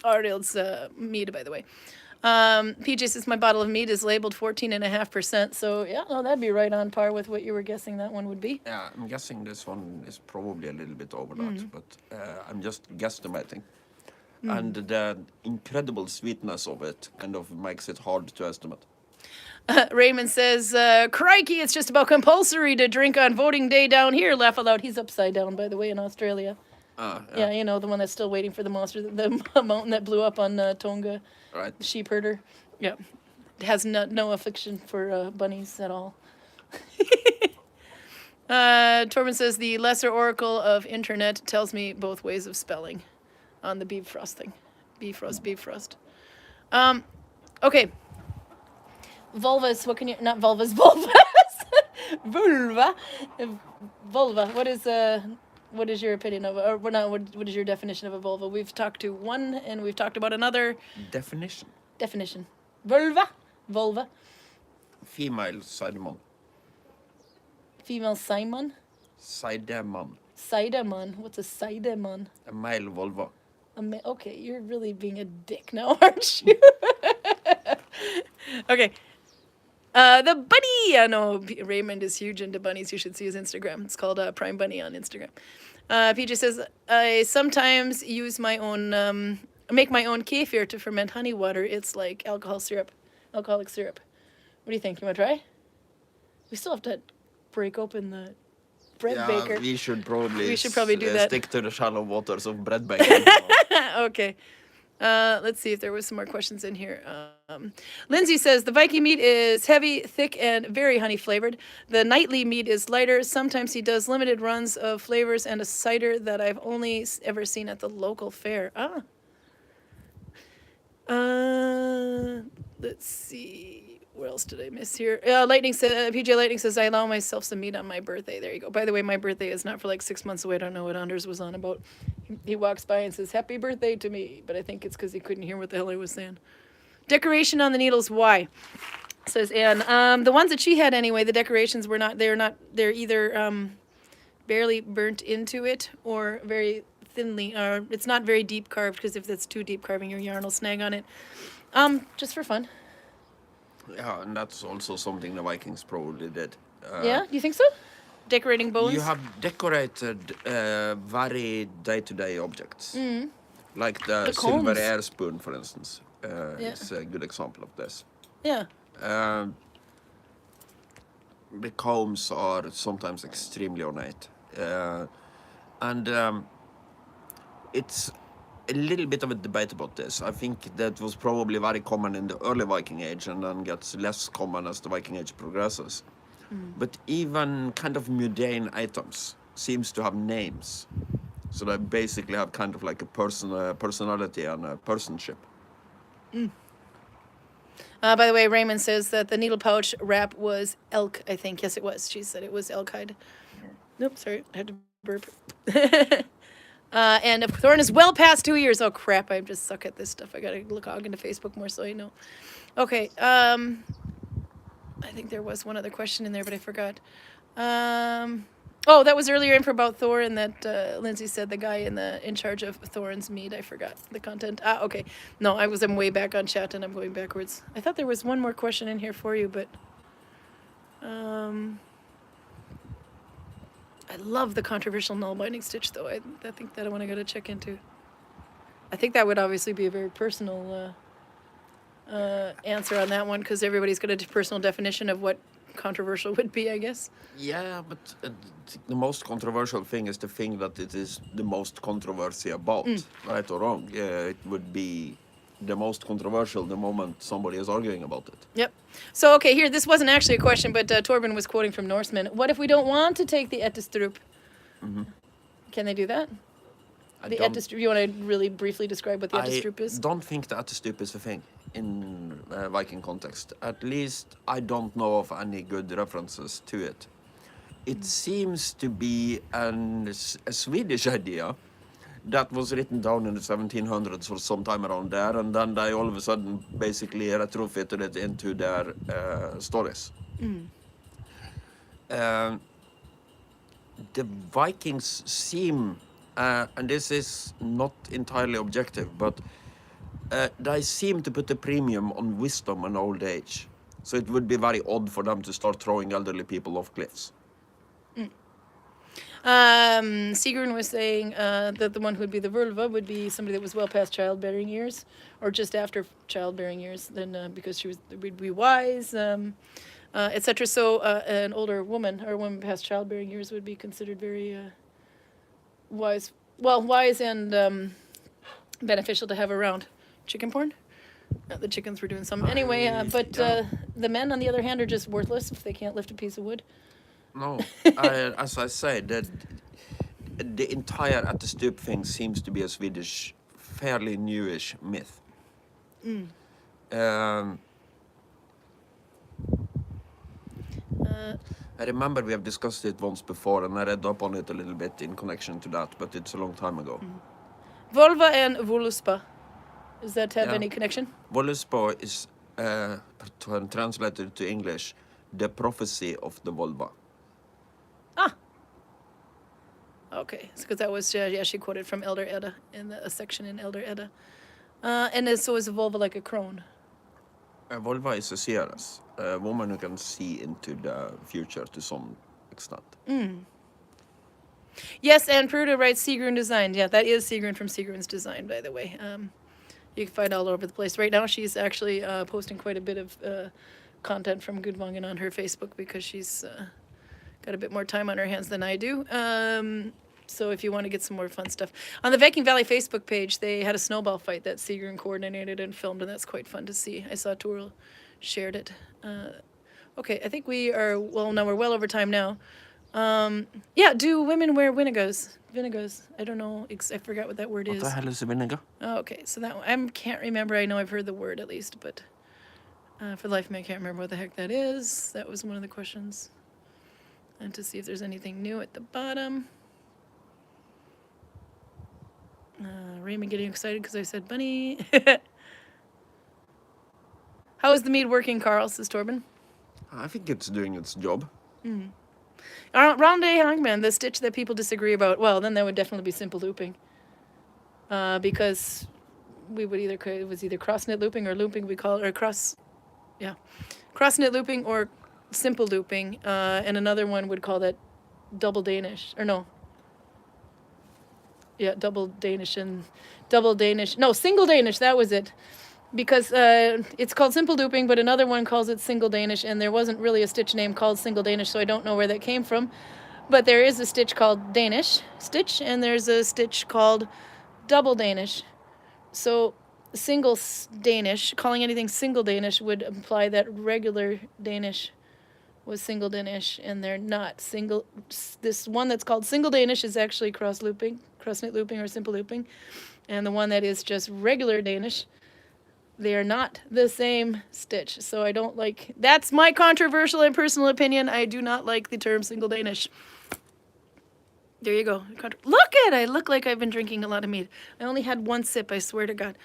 Arild's mead, by the way. PJ says my bottle of mead is labeled 14.5%. So yeah, no, that'd be right on par with what you were guessing that one would be. Yeah, I'm guessing this one is probably a little bit over that, but I'm just guesstimating. And the incredible sweetness of it kind of makes it hard to estimate. Raymond says, crikey, it's just about compulsory to drink on voting day down here. Laugh aloud. He's upside down, by the way, in Australia. Yeah, you know, the one that's still waiting for the monster, the mountain that blew up on Tonga. Right. The sheep herder. Yeah. It has no affliction for bunnies at all. Torben says, the lesser oracle of internet tells me both ways of spelling on the Bifrost thing. Bifrost. Okay. Vulvas, what can you, not vulvas, vulvas. Vulva. Vulva, what is your opinion of, or not, what is your definition of a vulva? We've talked to one and we've talked about another. Definition. Vulva. Female sideman. Female Simon. Sideman. What's a sideman? A male vulva. Okay, you're really being a dick now, aren't you? Okay. The bunny. I know Raymond is huge into bunnies. You should see his Instagram. It's called Prime Bunny on Instagram. PJ says, I sometimes use my own, make my own kefir to ferment honey water. It's like alcoholic syrup. What do you think? You want to try? We still have to break open the bread baker. We should probably do that. Stick to the shallow waters of bread baking. Okay. Let's see if there was some more questions in here. Lindsay says, the Viking meat is heavy, thick, and very honey flavored. The nightly meat is lighter. Sometimes he does limited runs of flavors and a cider that I've only ever seen at the local fair. Let's see. What else did I miss here? PJ Lightning says, I allow myself some meat on my birthday. There you go. By the way, my birthday is not for like 6 months away. I don't know what Anders was on about. He walks by and says, happy birthday to me. But I think it's because he couldn't hear what the hell I was saying. Decoration on the needles, why? Says Anne. The ones that she had anyway, the decorations were not, they're either barely burnt into it or very thinly, or it's not very deep carved, because if that's too deep carving, your yarn will snag on it. Just for fun. Yeah, and that's also something the Vikings probably did. Yeah, you think so? Decorating bones? You have decorated very day-to-day objects. Like the silver combs. air spoon, for instance. It's a good example of this. Yeah. The combs are sometimes extremely ornate. And it's a little bit of a debate about this. I think that was probably very common in the early Viking Age and then gets less common as the Viking Age progresses. But even kind of mundane items seems to have names. So they basically have kind of like a personality and a personship. By the way, Raymond says that the needle pouch wrap was elk, I think. Yes, it was. She said it was elk hide. Nope, sorry. I had to burp. And if Thorin is well past 2 years. Oh crap! I just suck at this stuff. I gotta log into Facebook more so I know. Okay. I think there was one other question in there, but I forgot. Oh, that was earlier info about Thorin that Lindsay said the guy in charge of Thorin's mead. I forgot the content. Okay. No, I'm way back on chat and I'm going backwards. I thought there was one more question in here for you, but I love the controversial Nalbinding stitch though. I think that I want to go to check into. I think that would obviously be a very personal answer on that one because everybody's got a personal definition of what controversial would be, I guess. Yeah, but the most controversial thing is the thing that it is the most controversy about, right or wrong. Yeah, it would be the most controversial the moment somebody is arguing about it. Yep. So, okay, here, this wasn't actually a question, but Torben was quoting from Norsemen. What if we don't want to take the Ettestrup? Can they do that? The Ettestrup, you want to really briefly describe what the Ettestrup is? I don't think the Ettestrup is a thing in Viking context. At least I don't know of any good references to it. It seems to be a Swedish idea that was written down in the 1700s or sometime around there, and then they all of a sudden basically retrofitted it into their stories. The Vikings seem, and this is not entirely objective, but they seem to put a premium on wisdom and old age. So it would be very odd for them to start throwing elderly people off cliffs. Sigrun was saying that the one who would be the Völva would be somebody that was well past childbearing years, or just after childbearing years, then because she would be wise, etc. So an older woman or a woman past childbearing years would be considered very wise. Well, wise and beneficial to have around. Chicken porn? The chickens were doing something. Anyway, but the men, on the other hand, are just worthless if they can't lift a piece of wood. No, as I say, the entire at the stoop thing seems to be a Swedish, fairly newish myth. I remember we have discussed it once before, and I read up on it a little bit in connection to that, but it's a long time ago. Volva and Voluspa. Does that have any connection? Voluspa is translated to English, the prophecy of the Volva. Okay, because that was, she quoted from Elder Edda, in a section in Elder Edda. And then, so is a Volva like a crone? A Volva is a seeress, a woman who can see into the future to some extent. Yes, and Pruda writes Sigrun Design. Yeah, that is Sigrun from Sigrun's Design, by the way. You can find all over the place. Right now, she's actually posting quite a bit of content from Gudvangen on her Facebook because she's got a bit more time on her hands than I do. So if you want to get some more fun stuff. On the Viking Valley Facebook page, they had a snowball fight that Sigrun coordinated and filmed, and that's quite fun to see. I saw Toril shared it. Okay, I think we are, well, no, we're well over time now. Yeah, do women wear winigos? Vinigos. I don't know. I forgot what that word is. What the hell is a vinegar? Oh, okay, so that one, I can't remember. I know I've heard the word at least, but for the life of me, I can't remember what the heck that is. That was one of the questions. And to see if there's anything new at the bottom. Raymond getting excited because I said bunny. How is the mead working, Karl, says Torben? I think it's doing its job. Ronde Hangman, the stitch that people disagree about, well, then that would definitely be simple looping. Because we would it was either cross knit looping or looping, we call it, or cross knit looping or simple looping. And another one would call that double Danish, or no. Yeah, single Danish, that was it. Because it's called simple looping, but another one calls it single Danish, and there wasn't really a stitch name called single Danish, so I don't know where that came from. But there is a stitch called Danish stitch, and there's a stitch called double Danish. So single Danish, calling anything single Danish would imply that regular Danish was single Danish, and they're not. This one that's called single Danish is actually cross knit looping or simple looping, and the one that is just regular Danish, they are not the same stitch. So I don't like, that's my controversial and personal opinion. I do not like the term single Danish. There you go. Look at I look like I've been drinking a lot of mead. I only had one sip, I swear to God.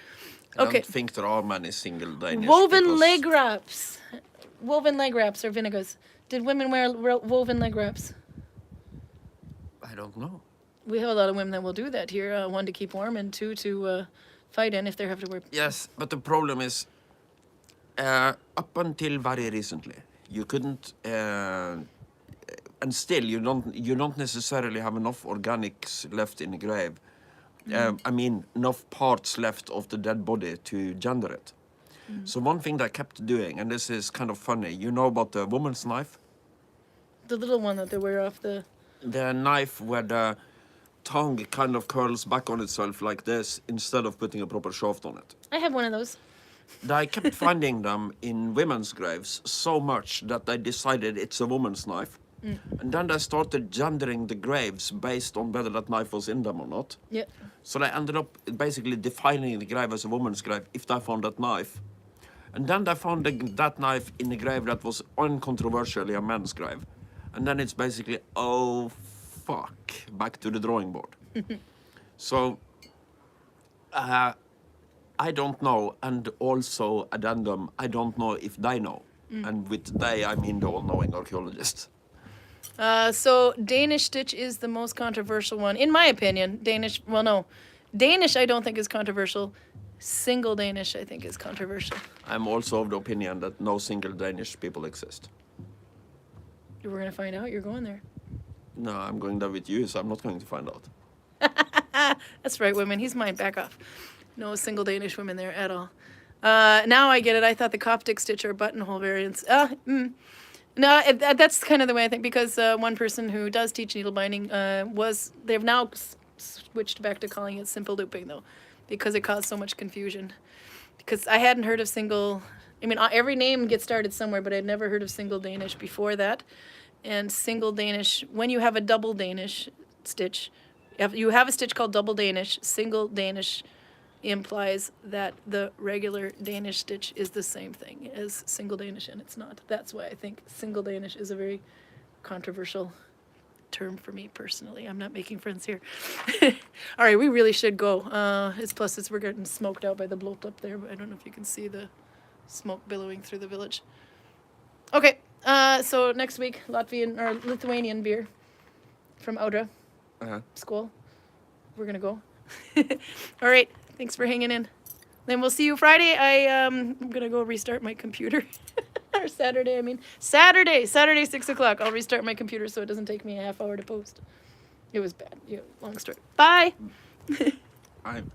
I Okay. don't think there are many single Danish. Woven because- leg wraps. Woven leg wraps or vinegars. Did women wear woven leg wraps? I don't know. We have a lot of women that will do that here. One, to keep warm, and two, to fight in if they have to wear. Yes, but the problem is, up until very recently, you couldn't, and still you don't necessarily have enough organics left in the grave. I mean, enough parts left of the dead body to gender it. So one thing they kept doing, and this is kind of funny, you know about the woman's knife? The little one that they wear off the. The knife where the tongue kind of curls back on itself like this instead of putting a proper shaft on it. I have one of those. They kept finding them in women's graves so much that they decided it's a woman's knife. And then they started gendering the graves based on whether that knife was in them or not. Yeah. So they ended up basically defining the grave as a woman's grave if they found that knife. And then they found that knife in a grave that was uncontroversially a man's grave. And then it's basically, oh, fuck, back to the drawing board. So, I don't know, and also addendum, I don't know if they know. And with they, I mean the all-knowing archaeologists. So Danish stitch is the most controversial one, in my opinion. Danish, well, no. Danish I don't think is controversial. Single Danish I think is controversial. I'm also of the opinion that no single Danish people exist. We're going to find out. You're going there. No, I'm going there with you, so I'm not going to find out. That's right, women. He's mine. Back off. No single Danish women there at all. Now I get it. I thought the Coptic stitch or buttonhole variants. No, that's kind of the way I think, because one person who does teach needle binding they've now switched back to calling it simple looping, though, because it caused so much confusion. Because I hadn't heard of single, I mean, every name gets started somewhere, but I'd never heard of single Danish before that. And single Danish, when you have a double Danish stitch, you have a stitch called double Danish, single Danish implies that the regular Danish stitch is the same thing as single Danish, and it's not. That's why I think single Danish is a very controversial term for me personally. I'm not making friends here. All right, we really should go. We're getting smoked out by the bloat up there, but I don't know if you can see the smoke billowing through the village. Okay, so next week, Latvian or Lithuanian beer from Audra. School. We're gonna go. All right. Thanks for hanging in. Then we'll see you Friday. I'm gonna go restart my computer. Or Saturday, I mean. Saturday, 6 o'clock. I'll restart my computer so it doesn't take me a half hour to post. It was bad. Yeah, long story. Bye. I'm